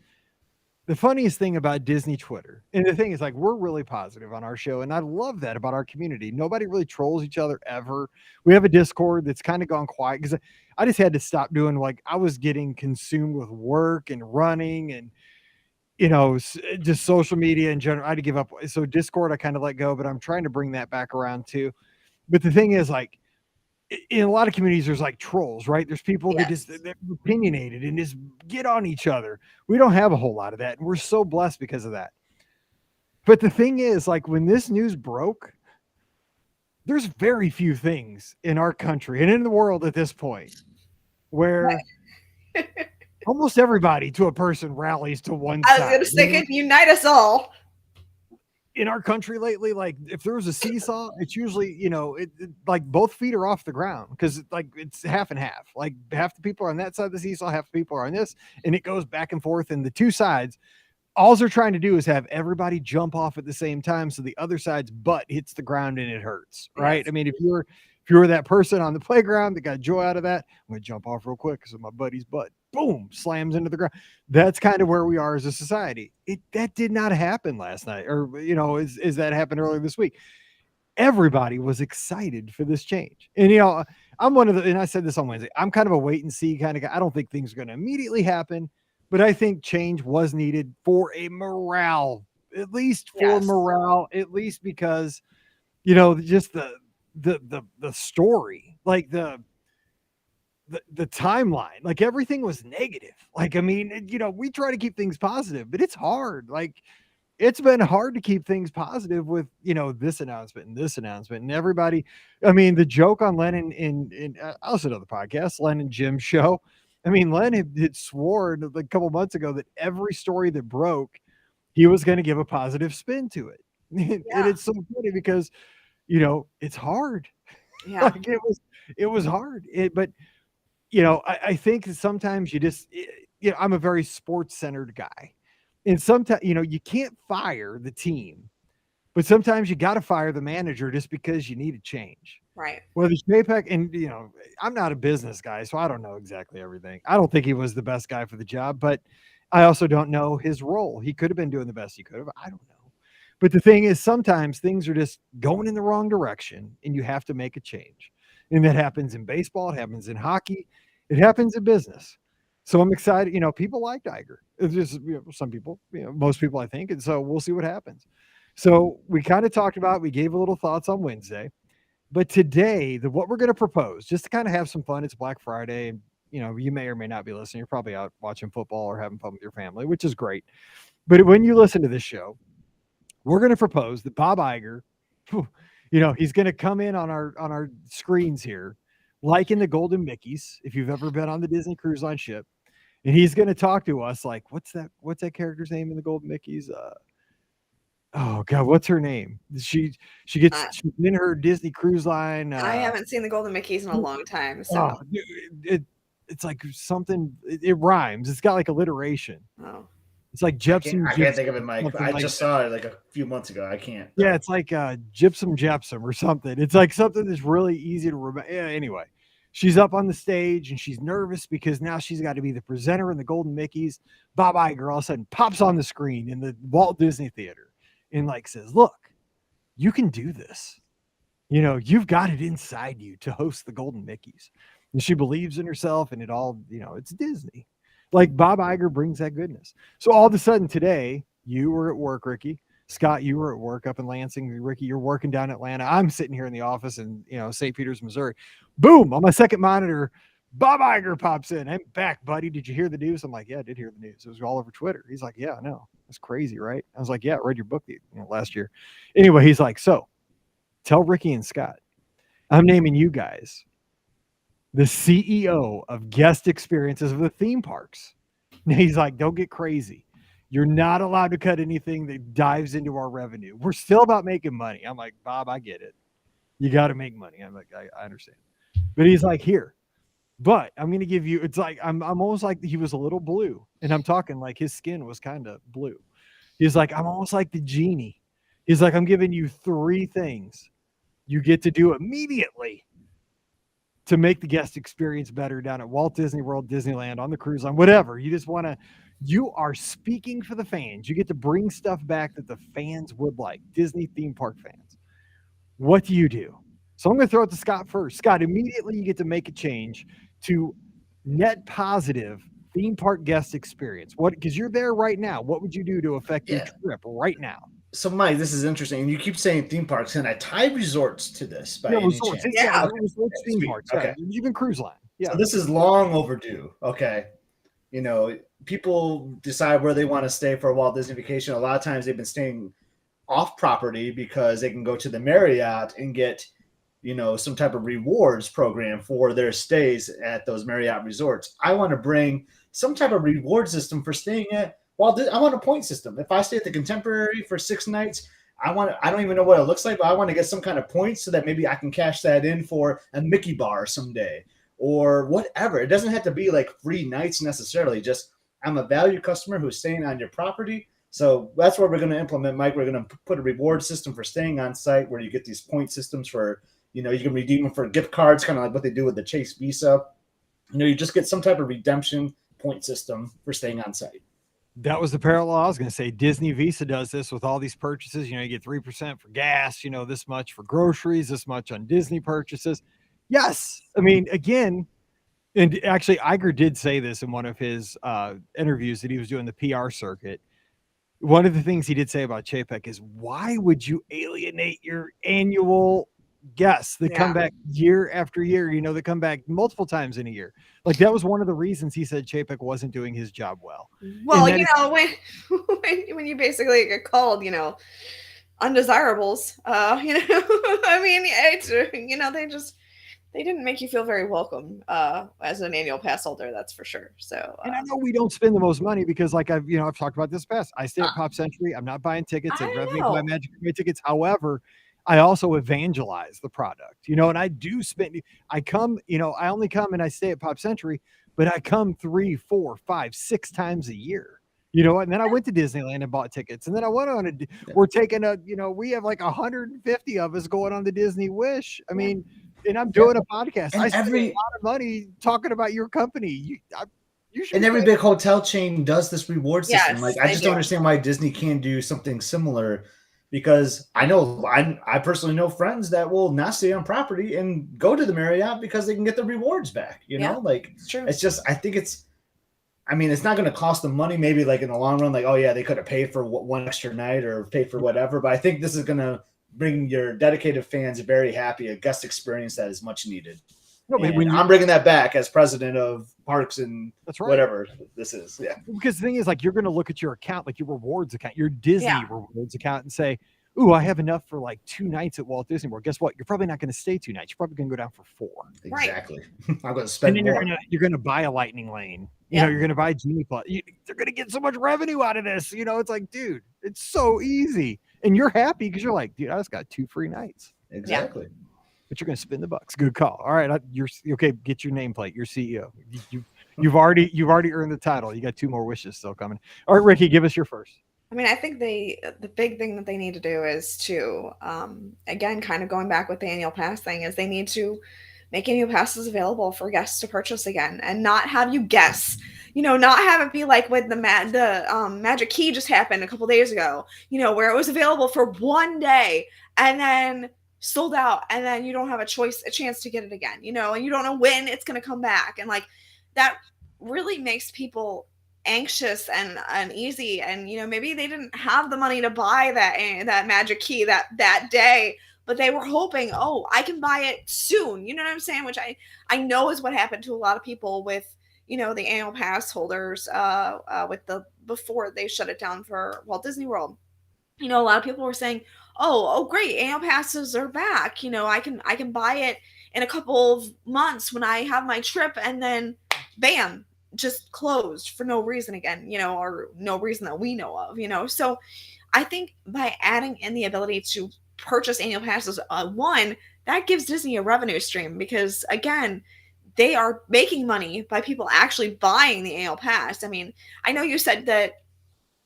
the funniest thing about Disney Twitter, and the thing is, like, we're really positive on our show, and I love that about our community. Nobody really trolls each other ever. We have a Discord that's kind of gone quiet because I just had to stop doing, like, I was getting consumed with work and running and, just social media in general. I had to give up. So Discord, I kind of let go, but I'm trying to bring that back around too. But the thing is, like, in a lot of communities, there's like trolls, right? There's people that just Yes. they're opinionated and just get on each other. We don't have a whole lot of that, and we're so blessed because of that. But the thing is, like, when this news broke, there's very few things in our country and in the world at this point where almost everybody to a person rallies to one I was gonna side. say, could unite us all. In our country lately, like, if there was a seesaw, it's usually, like, both feet are off the ground because, like, it's half and half. Like, half the people are on that side of the seesaw, half the people are on this, and it goes back and forth. And the two sides, all they're trying to do is have everybody jump off at the same time so the other side's butt hits the ground and it hurts, right? Yes. I mean, if you were that person on the playground that got joy out of that, I'm gonna jump off real quick because my buddy's butt, boom, slams into the ground. That's kind of where we are as a society. That did not happen last night, or is that happened earlier this week? Everybody was excited for this change. And I'm one of the, and I said this on Wednesday, I'm kind of a wait and see kind of guy. I don't think things are going to immediately happen, but I think change was needed for a morale, at least for Yes. morale, at least because, just the story, like the timeline, like, everything was negative. Like, I mean, we try to keep things positive, but it's hard. Like, it's been hard to keep things positive with, this announcement and this announcement and everybody. I mean, the joke on Len in I listened to the podcast, Len and Jim's show. I mean, Len had sworn a couple months ago that every story that broke, he was going to give a positive spin to it. And Yeah. it's so funny because, it's hard. Yeah. Like, it was hard. But I think that sometimes you just, I'm a very sports centered guy. And sometimes, you can't fire the team, but sometimes you got to fire the manager just because you need a change. Right. Whether it's JPEG, and, I'm not a business guy, so I don't know exactly everything. I don't think he was the best guy for the job, but I also don't know his role. He could have been doing the best he could have. I don't know. But the thing is, sometimes things are just going in the wrong direction and you have to make a change. And that happens in baseball, it happens in hockey, it happens in business. So I'm excited. People like Tiger. It's just, some people, most people, I think. And so we'll see what happens. So we kind of talked about, we gave a little thoughts on Wednesday. But today, what we're going to propose, just to kind of have some fun, it's Black Friday. And, you may or may not be listening. You're probably out watching football or having fun with your family, which is great. But when you listen to this show, we're going to propose that Bob Iger, he's going to come in on our screens here, like in the Golden Mickeys, if you've ever been on the Disney Cruise Line ship, and he's going to talk to us like, what's that character's name in the Golden Mickeys? Oh God, what's her name? She's in her Disney Cruise Line. I haven't seen the Golden Mickeys in a long time, so. It's like something. It rhymes. It's got like alliteration. Oh. It's like gypsum. I can't think of it, Mike. I like just saw it like a few months ago. I can't. Yeah, it's like gypsum or something. It's like something that's really easy to remember. Yeah, anyway, she's up on the stage and she's nervous because now she's got to be the presenter in the Golden Mickeys. Bob Iger all of a sudden pops on the screen in the Walt Disney Theater and like says, "Look, you can do this. You've got it inside you to host the Golden Mickeys." And she believes in herself, and it all, it's Disney. Like, Bob Iger brings that goodness. So all of a sudden today, you were at work, Ricky. Scott, you were at work up in Lansing. Ricky, you're working down in Atlanta. I'm sitting here in the office in, St. Peters, Missouri. Boom, on my second monitor, Bob Iger pops in. I'm back, buddy. Did you hear the news? I'm like, yeah, I did hear the news. It was all over Twitter. He's like, yeah, I know. That's crazy, right? I was like, yeah, I read your book last year. Anyway, he's like, so tell Ricky and Scott, I'm naming you guys the CEO of guest experiences of the theme parks. And he's like, don't get crazy. You're not allowed to cut anything that dives into our revenue. We're still about making money. I'm like, Bob, I get it. You got to make money. I'm like, I understand. But he's like, here, but I'm going to give you, it's like, I'm almost like he was a little blue. And I'm talking like his skin was kind of blue. He's like, I'm almost like the genie. He's like, I'm giving you 3 things you get to do immediately to make the guest experience better down at Walt Disney World, Disneyland, on the cruise line, whatever. You just want to, you are speaking for the fans. You get to bring stuff back that the fans would like, Disney theme park fans. What do you do? So I'm going to throw it to Scott first. Scott, immediately you get to make a change to net positive theme park guest experience. What, because you're there right now. What would you do to affect your trip right now? So, Mike, this is interesting. And you keep saying theme parks, and I tie resorts to this by any resorts. chance? Yeah, Okay. resorts, theme parks. Okay. Even cruise line. Yeah. So this is long overdue. Okay. You know, people decide where they want to stay for a Walt Disney vacation. A lot of times they've been staying off property because they can go to the Marriott and get, you know, some type of rewards program for their stays at those Marriott resorts. I want to bring some type of reward system for staying at I want a point system. If I stay at the Contemporary for 6 nights, I don't even know what it looks like, but I want to get some kind of points so that maybe I can cash that in for a Mickey bar someday or whatever. It doesn't have to be like free nights necessarily. Just I'm a value customer who's staying on your property. So that's what we're going to implement, Mike. We're going to put a reward system for staying on site where you get these point systems for, you know, you can redeem them for gift cards, kind of like what they do with the Chase Visa. You know, you just get some type of redemption point system for staying on site. That was the parallel I was going to say. Disney Visa does this with all these purchases. You know, you get 3% for gas, you know, this much for groceries, this much on Disney purchases. Yes. I mean, again, and actually Iger did say this in one of his interviews that he was doing the PR circuit. One of the things he did say about Chapek is, why would you alienate your annual guests that come back year after year, you know, that come back multiple times in a year? Like, that was one of the reasons he said Chapek wasn't doing his job well. Well, you know, when you basically get called, you know, undesirables, you know, I mean, it's, you know, they didn't make you feel very welcome as an annual pass holder, that's for sure. So, and I know we don't spend the most money because, like, I've talked about this past. I stay at Pop Century. I'm not buying tickets. I'd rather buy Magic tickets. However, I also evangelize the product, you know, and I do spend. I come, you know, I only come and I stay at Pop Century, but I come 3, 4, 5, 6 times a year. You know, and then I went to Disneyland and bought tickets, and then I went on we're taking you know, we have like 150 of us going on the Disney Wish. I mean. And I'm doing a podcast. And I spend a lot of money talking about your company. You should. And every big hotel chain does this reward system. Yes, like, I just don't understand why Disney can't do something similar. Because I know I personally know friends that will not stay on property and go to the Marriott because they can get the rewards back. You know, like it's just I think it's. I mean, it's not going to cost them money. Maybe like in the long run, like, oh yeah, they could have paid for one extra night or paid for whatever. But I think this is going to bring your dedicated fans very happy, a guest experience that is much needed. No, when I'm bringing that back as president of Parks and whatever this is. Yeah. Because the thing is, like, you're going to look at your account, like your rewards account, your Disney rewards account, and say, ooh, I have enough for like 2 nights at Walt Disney World. Guess what? You're probably not going to stay 2 nights. You're probably going to go down for 4. Exactly. I'm going to spend and then more. You're going to buy a Lightning Lane. You know, you're going to buy Genie Plus. They're going to get so much revenue out of this. You know, it's like, dude, it's so easy. And you're happy because you're like, dude, I just got 2 free nights. Exactly. But you're going to spend the bucks. Good call. All right, you're okay. Get your nameplate. You're CEO. You've already earned the title. You got 2 more wishes still coming. All right, Ricky, give us your first. I mean, I think the big thing that they need to do is to, again, kind of going back with the annual pass thing, is they need to make annual passes available for guests to purchase again, and not have you guess. You know, not have it be like when the Magic Key just happened a couple days ago. You know, where it was available for 1 day and then sold out, and then you don't have a chance to get it again. You know, and you don't know when it's going to come back, and like that really makes people anxious and uneasy. And you know, maybe they didn't have the money to buy that Magic Key that day, but they were hoping, oh, I can buy it soon. You know what I'm saying? Which I know is what happened to a lot of people with, you know, the annual pass holders before they shut it down for Walt Disney World. You know, a lot of people were saying, oh, great, annual passes are back. You know, I can buy it in a couple of months when I have my trip, and then bam, just closed for no reason again, you know, or no reason that we know of, you know. So I think by adding in the ability to purchase annual passes, one, that gives Disney a revenue stream, because again, they are making money by people actually buying the annual pass. I mean, I know you said that,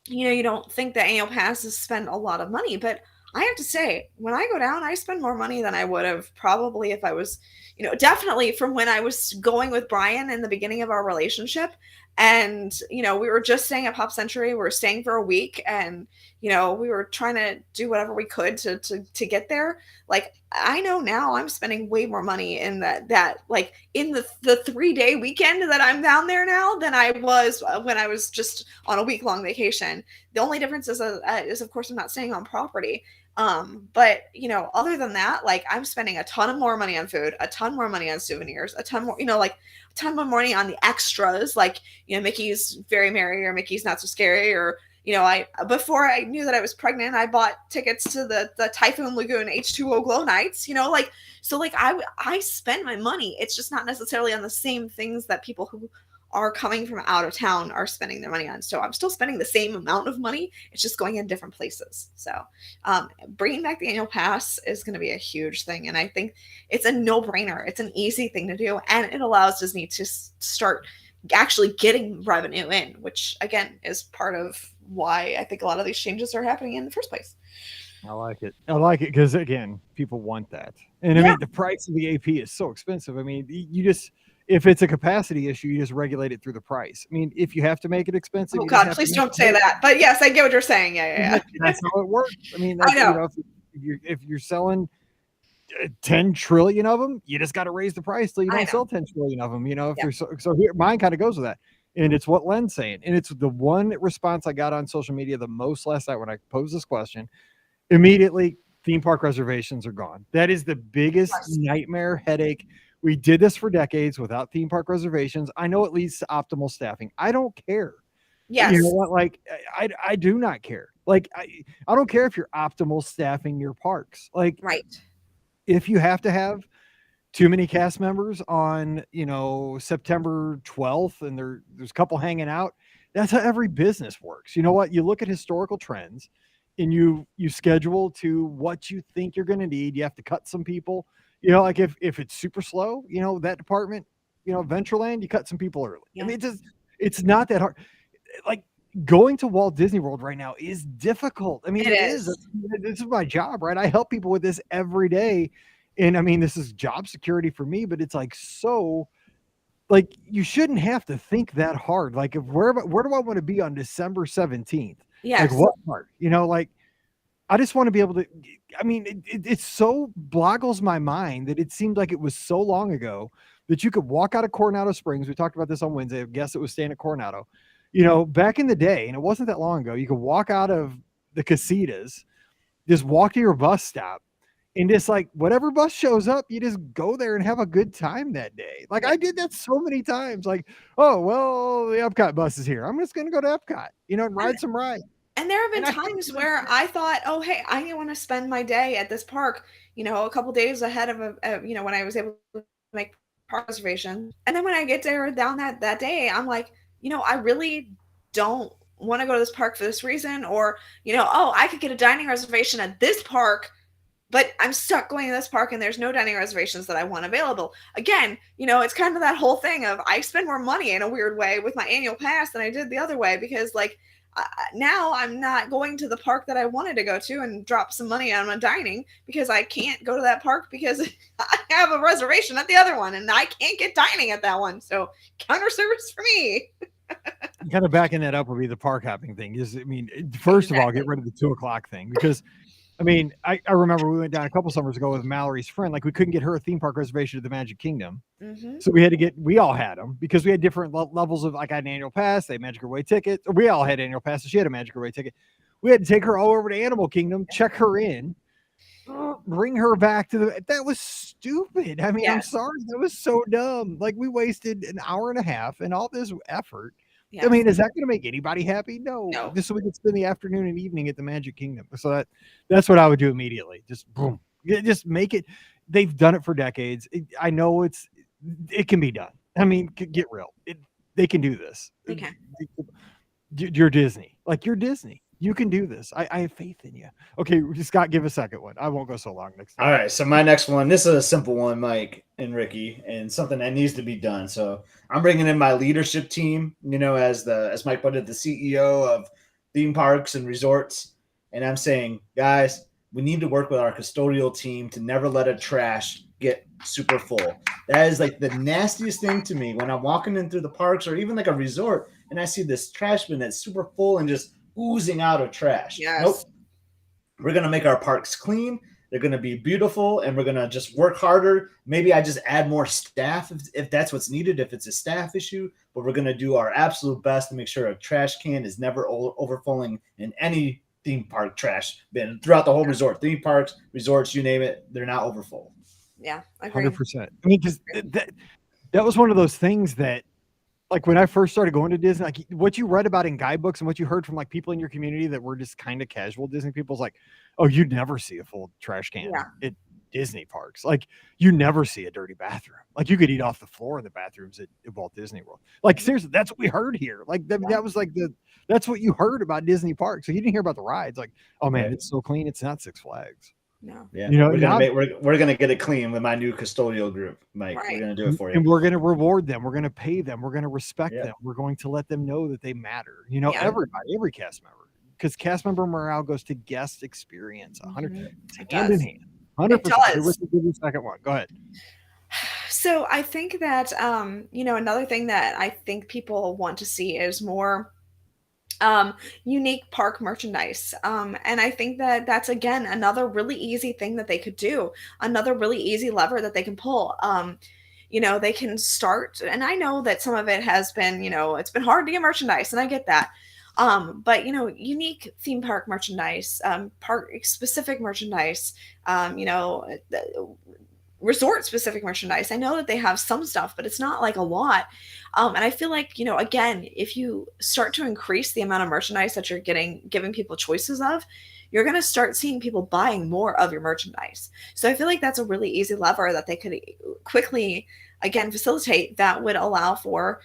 you know, you don't think that annual passes spend a lot of money, but I have to say, when I go down, I spend more money than I would have probably if I was, definitely from when I was going with Brian in the beginning of our relationship. And, we were just staying at Pop Century. We were staying for a week and, we were trying to do whatever we could to get there. Like, I know now I'm spending way more money in that like in the 3-day weekend that I'm down there now than I was when I was just on a week long vacation. The only difference is of course I'm not staying on property. But other than that, like I'm spending a ton of more money on food, a ton more money on souvenirs, a ton more, like a ton more money on the extras, like Mickey's Very Merry or Mickey's Not So Scary, or I before I knew that I was pregnant, I bought tickets to the Typhoon Lagoon H2O Glow Nights, like so like I spend my money. It's just not necessarily on the same things that people who are coming from out of town are spending their money on. So I'm still spending the same amount of money. It's just going in different places. So bringing back the annual pass is going to be a huge thing. And I think it's a no-brainer. It's an easy thing to do. And it allows Disney to start actually getting revenue in, which again is part of why I think a lot of these changes are happening in the first place. I like it. I like it because again, people want that. And I Yeah. mean, the price of the AP is so expensive. I mean, you just if it's a capacity issue, you just regulate it through the price. I mean, if you have to make it expensive, Oh you just God, have please to don't say that. But yes, I get what you're saying. Yeah, yeah, yeah. that's how it works. I mean, I that's know. if you're selling 10 trillion of them, you just got to raise the price till you I don't know. sell 10 trillion of them. If Yeah. there's so here, mine kind of goes with that. And it's what Len's saying. And it's the one response I got on social media the most last night when I posed this question. Immediately, theme park reservations are gone. That is the biggest Yes. nightmare headache. We did this for decades without theme park reservations. I know it leads to optimal staffing. I don't care. You know Yes. what? Like, I do not care. Like, I don't care if you're optimal staffing your parks. Like, Right. if you have to have too many cast members on, September 12th and there's a couple hanging out, that's how every business works. You know what? You look at historical trends and you schedule to what you think you're going to need. You have to cut some people. Like if it's super slow, that department, Ventureland, you cut some people early. Yeah. I mean, it's not that hard. Like going to Walt Disney World right now is difficult. I mean, It it is. is. This is my job, right? I help people with this every day. And I mean, this is job security for me, but it's like so like you shouldn't have to think that hard. Like if where do I want to be on December 17th? Like Yes. what part? Like I just want to be able to I mean, it so boggles my mind that it seemed like it was so long ago that you could walk out of Coronado Springs. We talked about this on Wednesday. I guess it was staying at Coronado. Back in the day, and it wasn't that long ago, you could walk out of the casitas, just walk to your bus stop, and just like whatever bus shows up, you just go there and have a good time that day. Like I did that so many times. Like, oh well, the Epcot bus is here. I'm just gonna go to Epcot, and ride some rides. And there have been And I times where I thought, oh, hey, I want to spend my day at this park, a couple days ahead of, when I was able to make park reservation. And then when I get there down that day, I'm like, I really don't want to go to this park for this reason. Or, oh, I could get a dining reservation at this park, but I'm stuck going to this park and there's no dining reservations that I want available. Again, it's kind of that whole thing of I spend more money in a weird way with my annual pass than I did the other way because, like, now I'm not going to the park that I wanted to go to and drop some money on my dining because I can't go to that park because I have a reservation at the other one and I can't get dining at that one. So counter service for me. kind of backing that up would be the park hopping thing. I mean, first of all, get rid of the 2 o'clock thing because I mean, I remember we went down a couple summers ago with Mallory's friend. Like we couldn't get her a theme park reservation at the Magic Kingdom. Mm-hmm. So we all had them because we had different levels of, like I had an annual pass, they had Magic Her Way ticket. We all had annual passes. She had a Magic Her Way ticket. We had to take her all over to Animal Kingdom, check her in, bring her back to that was stupid. I mean, I'm sorry. That was so dumb. Like we wasted an hour and a half and all this effort. Yes. I mean, is that going to make anybody happy? No. Just so we could spend the afternoon and evening at the Magic Kingdom. So that's what I would do immediately. Just boom, just make it. They've done it for decades. I know it can be done. I mean, get real. They can do this. They can. You're Disney. Like you're Disney. You can do this. I have faith in you. Okay, Scott, give a second one. I won't go so long next time. All right. So my next one, this is a simple one, Mike and Ricky, and something that needs to be done. So I'm bringing in my leadership team, as Mike put it, the CEO of theme parks and resorts. And I'm saying, guys, we need to work with our custodial team to never let a trash get super full. That is like the nastiest thing to me when I'm walking in through the parks or even like a resort and I see this trash bin that's super full and just oozing out of trash. Yes. Nope. We're going to make our parks clean. They're going to be beautiful, and we're going to just work harder. Maybe I just add more staff if that's what's needed, if it's a staff issue, but we're going to do our absolute best to make sure a trash can is never overflowing in any theme park trash bin throughout the whole resort. Theme parks, resorts, you name it, they're not overfull. Yeah, I agree. 100%. I mean, because that was one of those things that, like, when I first started going to Disney, like what you read about in guidebooks and what you heard from like people in your community that were just kind of casual Disney people's like, oh, you'd never see a full trash can at Disney parks. Like, you never see a dirty bathroom. Like, you could eat off the floor in the bathrooms at Walt Disney World. Like, seriously, that's what we heard here. Like, that was like that's what you heard about Disney parks. So you didn't hear about the rides. Like, oh man, it's so clean. It's not Six Flags. No. Yeah, you know, we're gonna get it clean with my new custodial group, Mike. Right. We're gonna do it for you, and we're gonna reward them. We're gonna pay them. We're gonna respect them. We're going to let them know that they matter. You know, everybody, every cast member, because cast member morale goes to guest experience. 100 hand in hand. 100%. Give you a second one. Go ahead. So I think that you know, another thing that I think people want to see is more unique park merchandise. And I think that that's, again, another really easy thing that they could do, another really easy lever that they can pull. You know, they can start, and I know that some of it has been, you know, it's been hard to get merchandise, and I get that. But, you know, unique theme park merchandise, park specific merchandise, you know, resort specific merchandise. I know that they have some stuff, but it's not like a lot. And I feel like, you know, again, if you start to increase the amount of merchandise that you're giving people choices of, you're going to start seeing people buying more of your merchandise. So I feel like that's a really easy lever that they could quickly, again, facilitate that would allow for,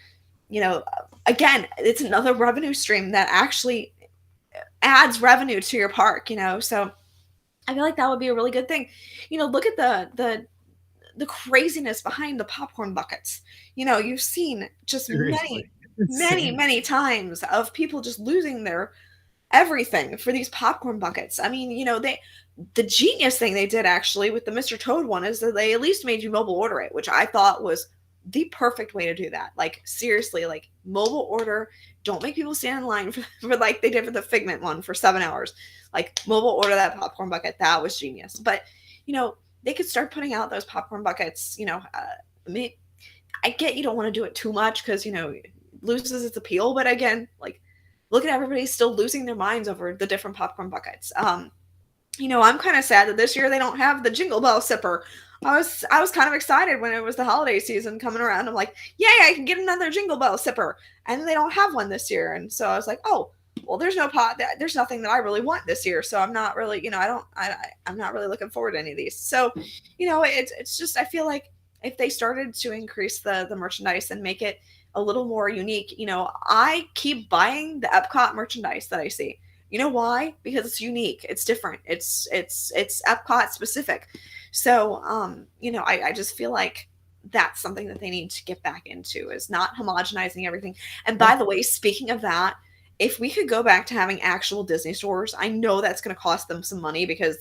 you know, again, it's another revenue stream that actually adds revenue to your park, you know? So I feel like that would be a really good thing. You know, look at the craziness behind the popcorn buckets. You know, you've seen just many times of people just losing their everything for these popcorn buckets. I mean, you know, the genius thing they did actually with the Mr. Toad one is that they at least made you mobile order it, which I thought was the perfect way to do that. Like, seriously, like, mobile order. Don't make people stand in line for like they did for the Figment one for 7 hours. Like, mobile order that popcorn bucket. That was genius. But, you know, they could start putting out those popcorn buckets. You know, I mean, I get you don't want to do it too much because, you know, it loses its appeal. But again, like, look at everybody still losing their minds over the different popcorn buckets. You know, I'm kind of sad that this year they don't have the Jingle Bell sipper. I was kind of excited when it was the holiday season coming around. I'm like, yay, I can get another Jingle Bell sipper. And they don't have one this year. And so I was like, oh, well, there's there's nothing that I really want this year. So I'm not really, you know, I'm not really looking forward to any of these. So, you know, it's just, I feel like if they started to increase the merchandise and make it a little more unique, you know, I keep buying the Epcot merchandise that I see. You know why? Because it's unique. It's different. It's Epcot specific. So, you know, I just feel like that's something that they need to get back into, is not homogenizing everything. And by the way, speaking of that, if we could go back to having actual Disney stores, I know that's going to cost them some money because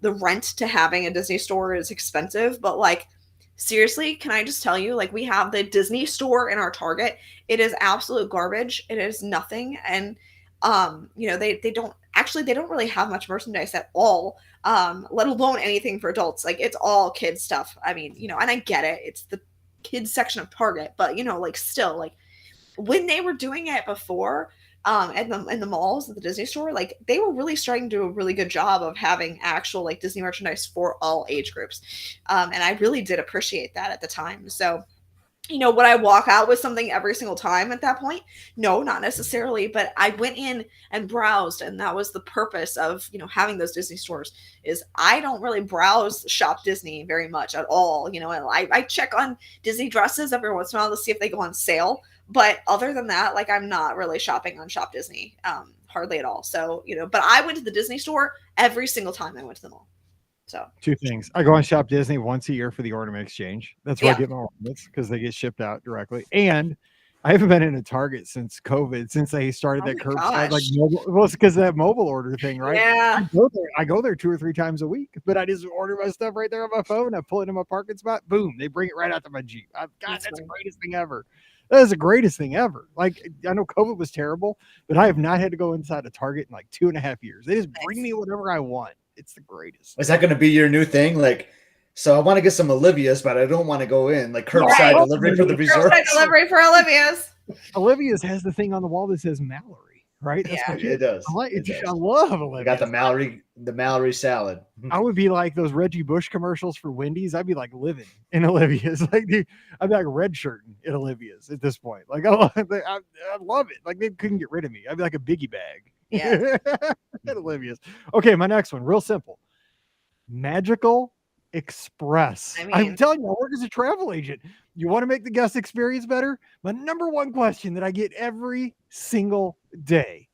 the rent to having a Disney store is expensive. But, like, seriously, can I just tell you, like, we have the Disney store in our Target. It is absolute garbage. It is nothing. And, you know, they don't really have much merchandise at all, let alone anything for adults. Like, it's all kids stuff. I mean, you know, and I get it. It's the kids section of Target, but, you know, like, still, like, when they were doing it before, in the malls at the Disney store, like, they were really starting to do a really good job of having actual, like, Disney merchandise for all age groups. And I really did appreciate that at the time. So, you know, would I walk out with something every single time at that point? No, not necessarily. But I went in and browsed, and that was the purpose of, you know, having those Disney stores. Is I don't really browse Shop Disney very much at all. You know, and I check on Disney dresses every once in a while to see if they go on sale. But other than that, like, I'm not really shopping on Shop Disney, hardly at all. So, you know, but I went to the Disney store every single time I went to the mall. So, two things. I go on Shop Disney once a year for the ornament exchange. That's where I get my ornaments because they get shipped out directly. And I haven't been in a Target since COVID, since they started Oh that my curbside gosh. mobile. Well, it's because of that mobile order thing, right? Yeah. I go there 2 or 3 times a week, but I just order my stuff right there on my phone. I pull it in my parking spot. Boom, they bring it right out to my Jeep. God, That's that's the funny. greatest thing ever. That is the greatest thing ever. Like I know COVID was terrible, but I have not had to go inside a Target in like 2.5 years. They just bring Nice. me whatever I want. It's the greatest. Is that going to be your new thing? Like, so I want to get some Olivia's, but I don't want to go in. Like No, I curbside Right. love delivery for the Olivia's. Curbside resorts. delivery for Olivia's. Olivia's has the thing on the wall that says Mallory, right? That's Yeah. my It does. I like It it. does. I love We got Olivia's. the Mallory salad. I would be like those Reggie Bush commercials for Wendy's. I'd be like living in Olivia's. Like, dude, I'd be like red shirting at Olivia's at this point. Like, I love it. Like, they couldn't get rid of me. I'd be like a biggie bag. Yeah. At Olivia's. Okay, my next one, real simple. Magical Express. I I'm mean, telling you, I work as a travel agent. You want to make the guest experience better? My number one question that I get every single day.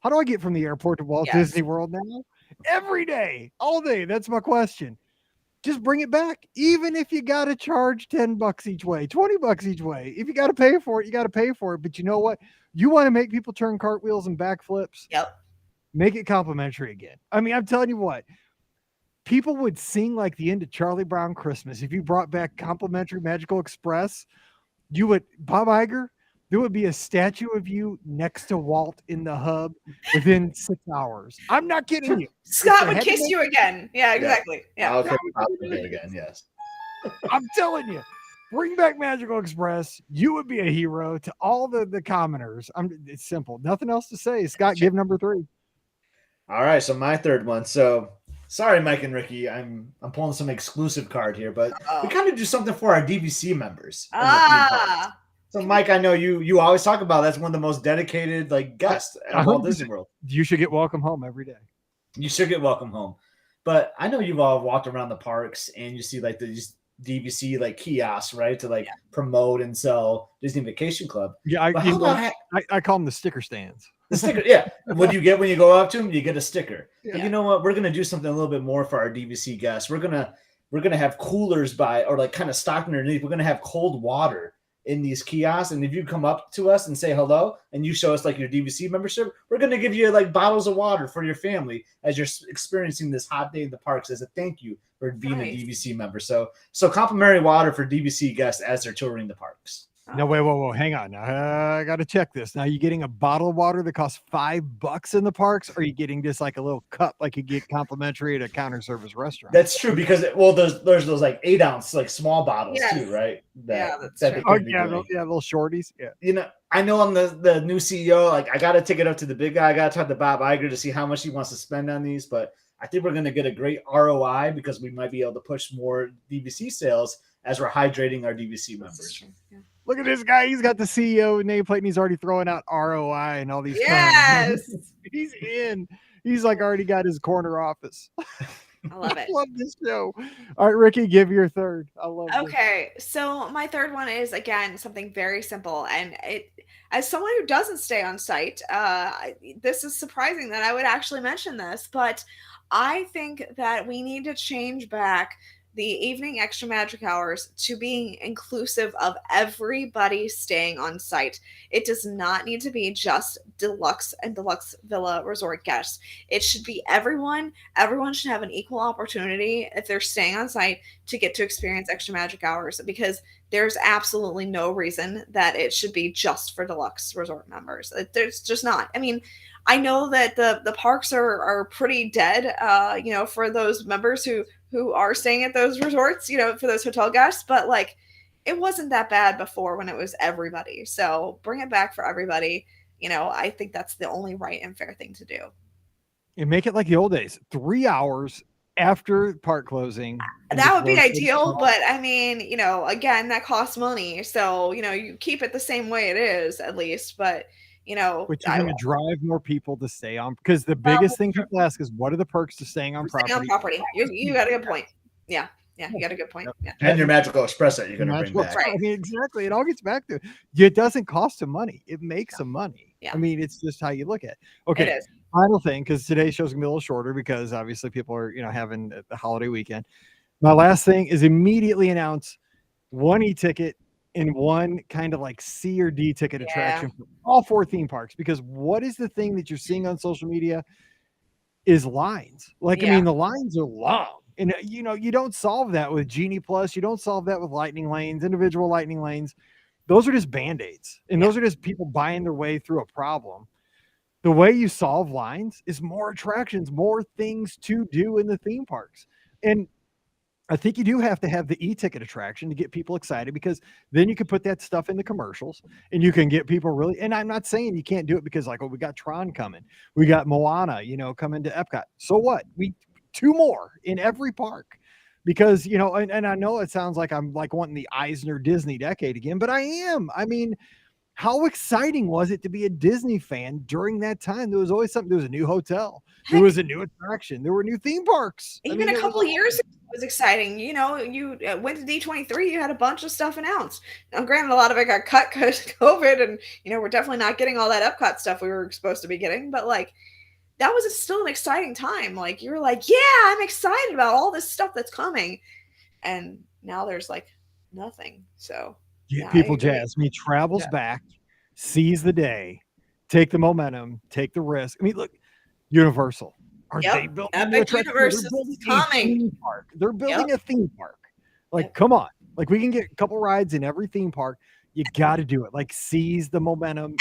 How do I get from the airport to Walt yes. Disney World now? Every day, all day. That's my question. Just bring it back. Even if you got to charge $10 each way, $20 each way. If you got to pay for it, you got to pay for it. But you know what? You want to make people turn cartwheels and backflips? Yep. Make it complimentary again. I mean, I'm telling you what, people would sing like the end of Charlie Brown Christmas. If you brought back complimentary Magical Express, you would, Bob Iger, there would be a statue of you next to Walt in the hub within 6 hours. I'm not kidding you. Scott would kiss you again. Yeah, exactly. Yeah. I'll kiss you again. Yes. I'm telling you, bring back Magical Express. You would be a hero to all the commoners. It's simple. Nothing else to say. Scott, give number 3. All right. So my third one. So sorry, Mike and Ricky. I'm pulling some exclusive card here, but we kind of do something for our DVC members. Ah. So, Mike, I know you always talk about that's one of the most dedicated like guests at Walt Disney World. You should get welcome home every day. You should get welcome home. But I know you've all walked around the parks and you see like these DVC like kiosks, right, to like promote and sell Disney Vacation Club. Yeah, I call them the sticker stands. The sticker, yeah. What do you get when you go up to them? You get a sticker. Yeah. But you know what? We're gonna do something a little bit more for our DVC guests. We're gonna have coolers or like kind of stocked underneath. We're gonna have cold water in these kiosks, and if you come up to us and say hello and you show us like your DVC membership, we're going to give you like bottles of water for your family as you're experiencing this hot day in the parks as a thank you for being a DVC member. So complimentary water for DVC guests as they're touring the parks. No, wait, whoa, hang on. I got to check this. Now, you getting a bottle of water that costs $5 in the parks, or are you getting just like a little cup like you get complimentary at a counter service restaurant? That's true because there's those like 8-ounce like small bottles too, right? That's true. Little shorties. Yeah. You know, I know I'm the new CEO. Like, I got to take it up to the big guy. I got to talk to Bob Iger to see how much he wants to spend on these, but I think we're going to get a great ROI because we might be able to push more DVC sales as we're hydrating our DVC members. Yeah. Look at this guy. He's got the CEO nameplate and he's already throwing out ROI and all these. Yes. He's in. He's like already got his corner office. I love it. I love this show. All right, Ricky, give your third. I love it. Okay, so my third one is again something very simple, and it, as someone who doesn't stay on site, this is surprising that I would actually mention this, but I think that we need to change back the evening extra magic hours to being inclusive of everybody staying on site. It does not need to be just deluxe and deluxe villa resort guests. It should be everyone. Everyone should have an equal opportunity if they're staying on site to get to experience extra magic hours, because there's absolutely no reason that it should be just for deluxe resort members. There's just not. I mean, I know that the parks are pretty dead, for those members who are staying at those resorts, for those hotel guests, but like it wasn't that bad before when it was everybody. So bring it back for everybody. I think that's the only right and fair thing to do. And make it like the old days, 3 hours after park closing. That would be ideal, but I mean, again, that costs money. So, you keep it the same way it is at least, but but you're going to drive more people to stay on, because the biggest thing people ask is, what are the perks to staying on property? You got a good point. Yeah, you got a good point. Yeah. And your Magical Express that you're going to bring back. Right. I mean, exactly. It all gets back to it doesn't cost them money. It makes them money. Yeah. I mean, it's just how you look at it. Okay. It is. Final thing, because today's show's going to be a little shorter because obviously people are, having the holiday weekend. My last thing is immediately announce one e-ticket in one kind of like C or D ticket Yeah. attraction for all 4 theme parks. Because what is the thing that you're seeing on social media is lines. Like, I Yeah. mean, the lines are long. And you don't solve that with Genie Plus. You don't solve that with lightning lanes, individual lightning lanes. Those are just band-aids. And Yeah. those are just people buying their way through a problem. The way you solve lines is more attractions, more things to do in the theme parks. And I think you do have to have the e-ticket attraction to get people excited, because then you can put that stuff in the commercials and you can get people really, and I'm not saying you can't do it, because like, oh, we got Tron coming. We got Moana, coming to Epcot. So what? We 2 more in every park, because, and I know it sounds like I'm like wanting the Eisner Disney decade again, but I am. I mean, how exciting was it to be a Disney fan during that time? There was always something. There was a new hotel. There Heck, was a new attraction. There were new theme parks. I even mean, a it was couple of years awesome. ago was exciting. You went to D23, you had a bunch of stuff announced. Now, granted, a lot of it got cut because of COVID, and we're definitely not getting all that Epcot stuff we were supposed to be getting. But like, that was still an exciting time. Like, you were like, yeah, I'm excited about all this stuff that's coming, and now there's like nothing. So Get yeah, I people agree. jazzed. I mean, travels Yeah. back, seize the day, take the momentum, take the risk. I mean, look, Universal. Are they Yep. building a new Epic attraction? No, they're Universe is building a coming. theme park. They're Yep. building a theme park. Like, Yep. come on. Like, we can get a couple rides in every theme park. You got to do it. Like, seize the momentum.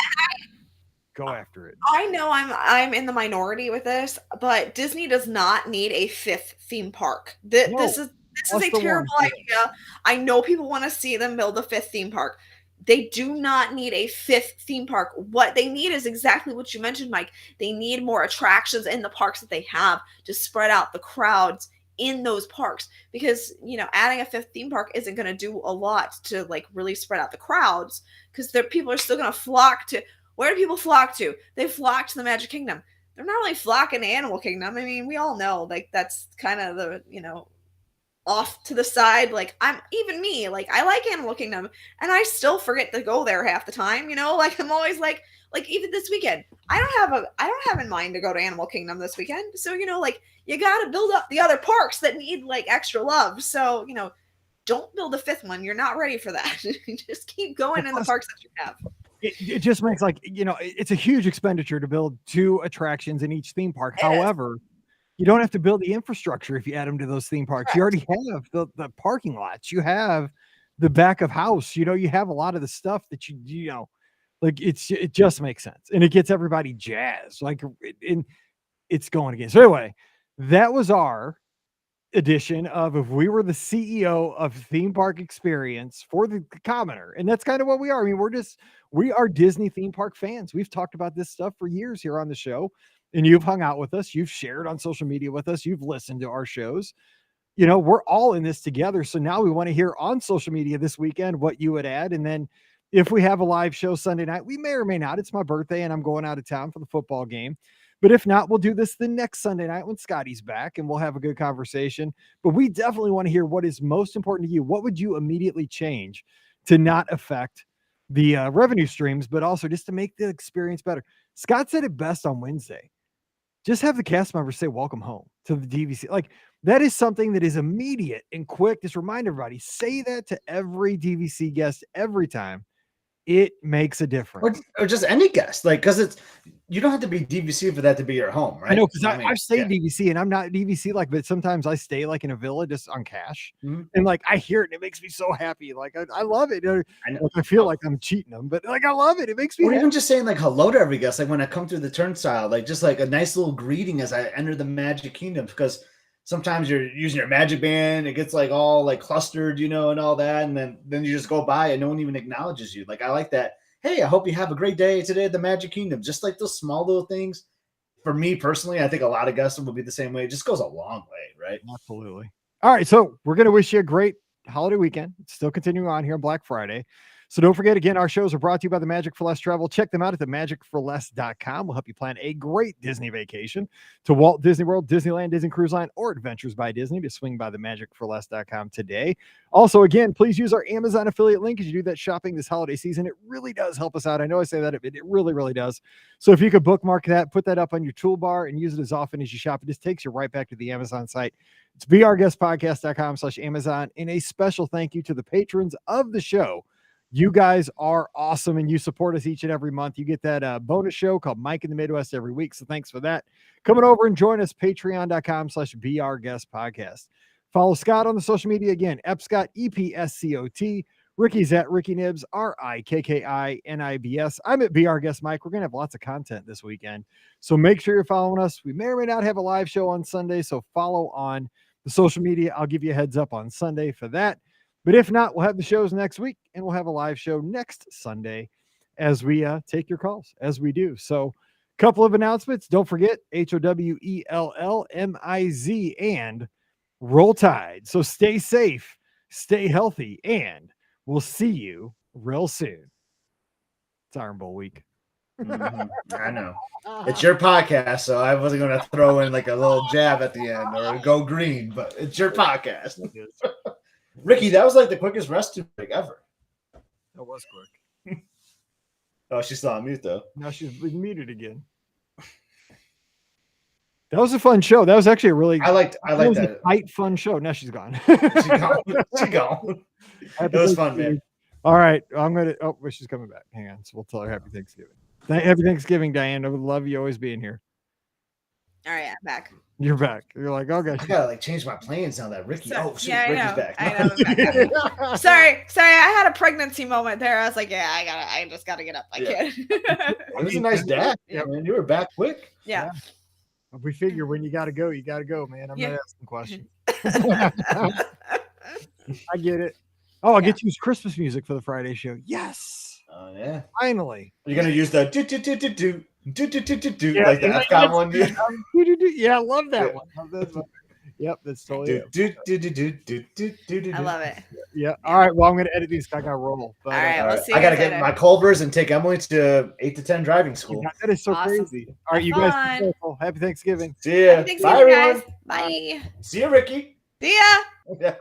Go after it. I know I'm in the minority with this, but Disney does not need a 5th theme park. This No, is plus a the terrible ones. Yeah. idea. I know people want to see them build a 5th theme park. They do not need a 5th theme park. What they need is exactly what you mentioned, Mike. They need more attractions in the parks that they have to spread out the crowds in those parks, because adding a 5th theme park isn't going to do a lot to like really spread out the crowds, because people are still going to flock to. Where do people flock to? They flock to the Magic Kingdom. They're not really flocking to Animal Kingdom. I mean, we all know like that's kind of the off to the side. Like, even me, like, I like Animal Kingdom, and I still forget to go there half the time. Like, I'm always like even this weekend, I don't have in mind to go to Animal Kingdom this weekend. So like, you got to build up the other parks that need like extra love. So don't build a 5th one. You're not ready for that. Just keep going Well, in the plus, parks that you have. it just makes like, it's a huge expenditure to build 2 attractions in each theme park. It is. However, you don't have to build the infrastructure if you add them to those theme parks. Correct. You already have the parking lots. You have the back of house. You have a lot of the stuff that like it just makes sense, and it gets everybody jazzed. Like, and it's going again. So anyway, that was our edition of if we were the CEO of theme park experience for the commoner. And that's kind of what we are. I mean, we are Disney theme park fans. We've talked about this stuff for years here on the show, and you've hung out with us. You've shared on social media with us. You've listened to our shows. We're all in this together. So now we want to hear on social media this weekend what you would add. And then if we have a live show Sunday night, we may or may not. It's my birthday and I'm going out of town for the football game. But if not, we'll do this the next Sunday night when Scotty's back, and we'll have a good conversation. But we definitely want to hear what is most important to you. What would you immediately change to not affect the revenue streams, but also just to make the experience better? Scott said it best on Wednesday. Just have the cast members say welcome home to the DVC. Like, that is something that is immediate and quick. Just remind everybody, say that to every DVC guest every time. It makes a difference. Or just any guest, like, because you don't have to be DVC for that to be your home, right? I know, because mean, I've stayed DVC, and I'm not DVC, like, but sometimes I stay like in a villa just on cash, Mhm. and like I hear it, and it makes me so happy. Like, I love it. I know. Like, I feel like I'm cheating them, but like I love it. It makes me Or happy. even just saying like hello to every guest, like when I come through the turnstile, like just like a nice little greeting as I enter the Magic Kingdom, because sometimes you're using your Magic Band, it gets like all like clustered, and all that, and then you just go by and no one even acknowledges you. Like, I like that. Hey, I hope you have a great day today at the Magic Kingdom. Just like those small little things. For me personally, I think a lot of guests will be the same way. It just goes a long way, right? Absolutely. All right, so we're going to wish you a great holiday weekend. It's still continuing on here on Black Friday. So don't forget, again, our shows are brought to you by the Magic for Less Travel. Check them out at themagicforless.com. We'll help you plan a great Disney vacation to Walt Disney World, Disneyland, Disney Cruise Line, or Adventures by Disney. To swing by themagicforless.com today. Also, again, please use our Amazon affiliate link as you do that shopping this holiday season. It really does help us out. I know I say that, but it really, really does. So if you could bookmark that, put that up on your toolbar, and use it as often as you shop, it just takes you right back to the Amazon site. It's beourguestpodcast.com/Amazon. And a special thank you to the patrons of the show. You guys are awesome, and you support us each and every month. You get that bonus show called Mike in the Midwest every week, so thanks for that. Coming over and join us, patreon.com/BeOurGuestPodcast. Follow Scott on the social media again, Epscott, EPSCOT. Ricky's at Ricky Nibs, RIKKINIBS. I'm at Be Our Guest Mike. We're going to have lots of content this weekend, so make sure you're following us. We may or may not have a live show on Sunday, so follow on the social media. I'll give you a heads up on Sunday for that. But if not, we'll have the shows next week, and we'll have a live show next Sunday as we take your calls, as we do. So a couple of announcements. Don't forget, HOWELLMIZ and Roll Tide. So stay safe, stay healthy, and we'll see you real soon. It's Iron Bowl week. I know. It's your podcast, so I wasn't going to throw in like a little jab at the end or go green, but it's your podcast. Ricky, that was like the quickest rescue break ever. That was quick. Oh, she's still on mute though. Now she's been muted again. That was a fun show. That was actually a really I liked that. A tight, fun show. Now she's gone. She gone. She gone. It was fun, man. All right. I'm going to, oh, she's coming back. Hang on. So we'll tell her Happy Thanksgiving. Happy Thanksgiving, Diane. I would love you always being here. All right, I'm back. You're back. You're like, oh, gosh. I gotta like change my plans now that Ricky. So, shoot, yeah, Ricky's back. I know. Sorry. I had a pregnancy moment there. I was like, yeah, I just gotta get up. I can't. It was a nice dad. Yeah, man. You were back quick. Yeah. We figure when you gotta go, man. I'm not asking questions. I get it. Oh, I'll get to use Christmas music for the Friday show. Yes. Oh yeah. Finally. You're gonna use the do like the Epcot one. Yeah, I love that one. Yep, that's totally it. I love it. Yeah. All right. Well, I'm gonna edit these. I gotta roll. All right. We'll see. I gotta get my Culvers and take Emily to 8 to 10 driving school. That is so Awesome. crazy. All right, you guys. Be careful. Happy Thanksgiving. See ya. Thanks, Bye, guys. everyone. Bye. See you, Ricky. See ya. Yeah.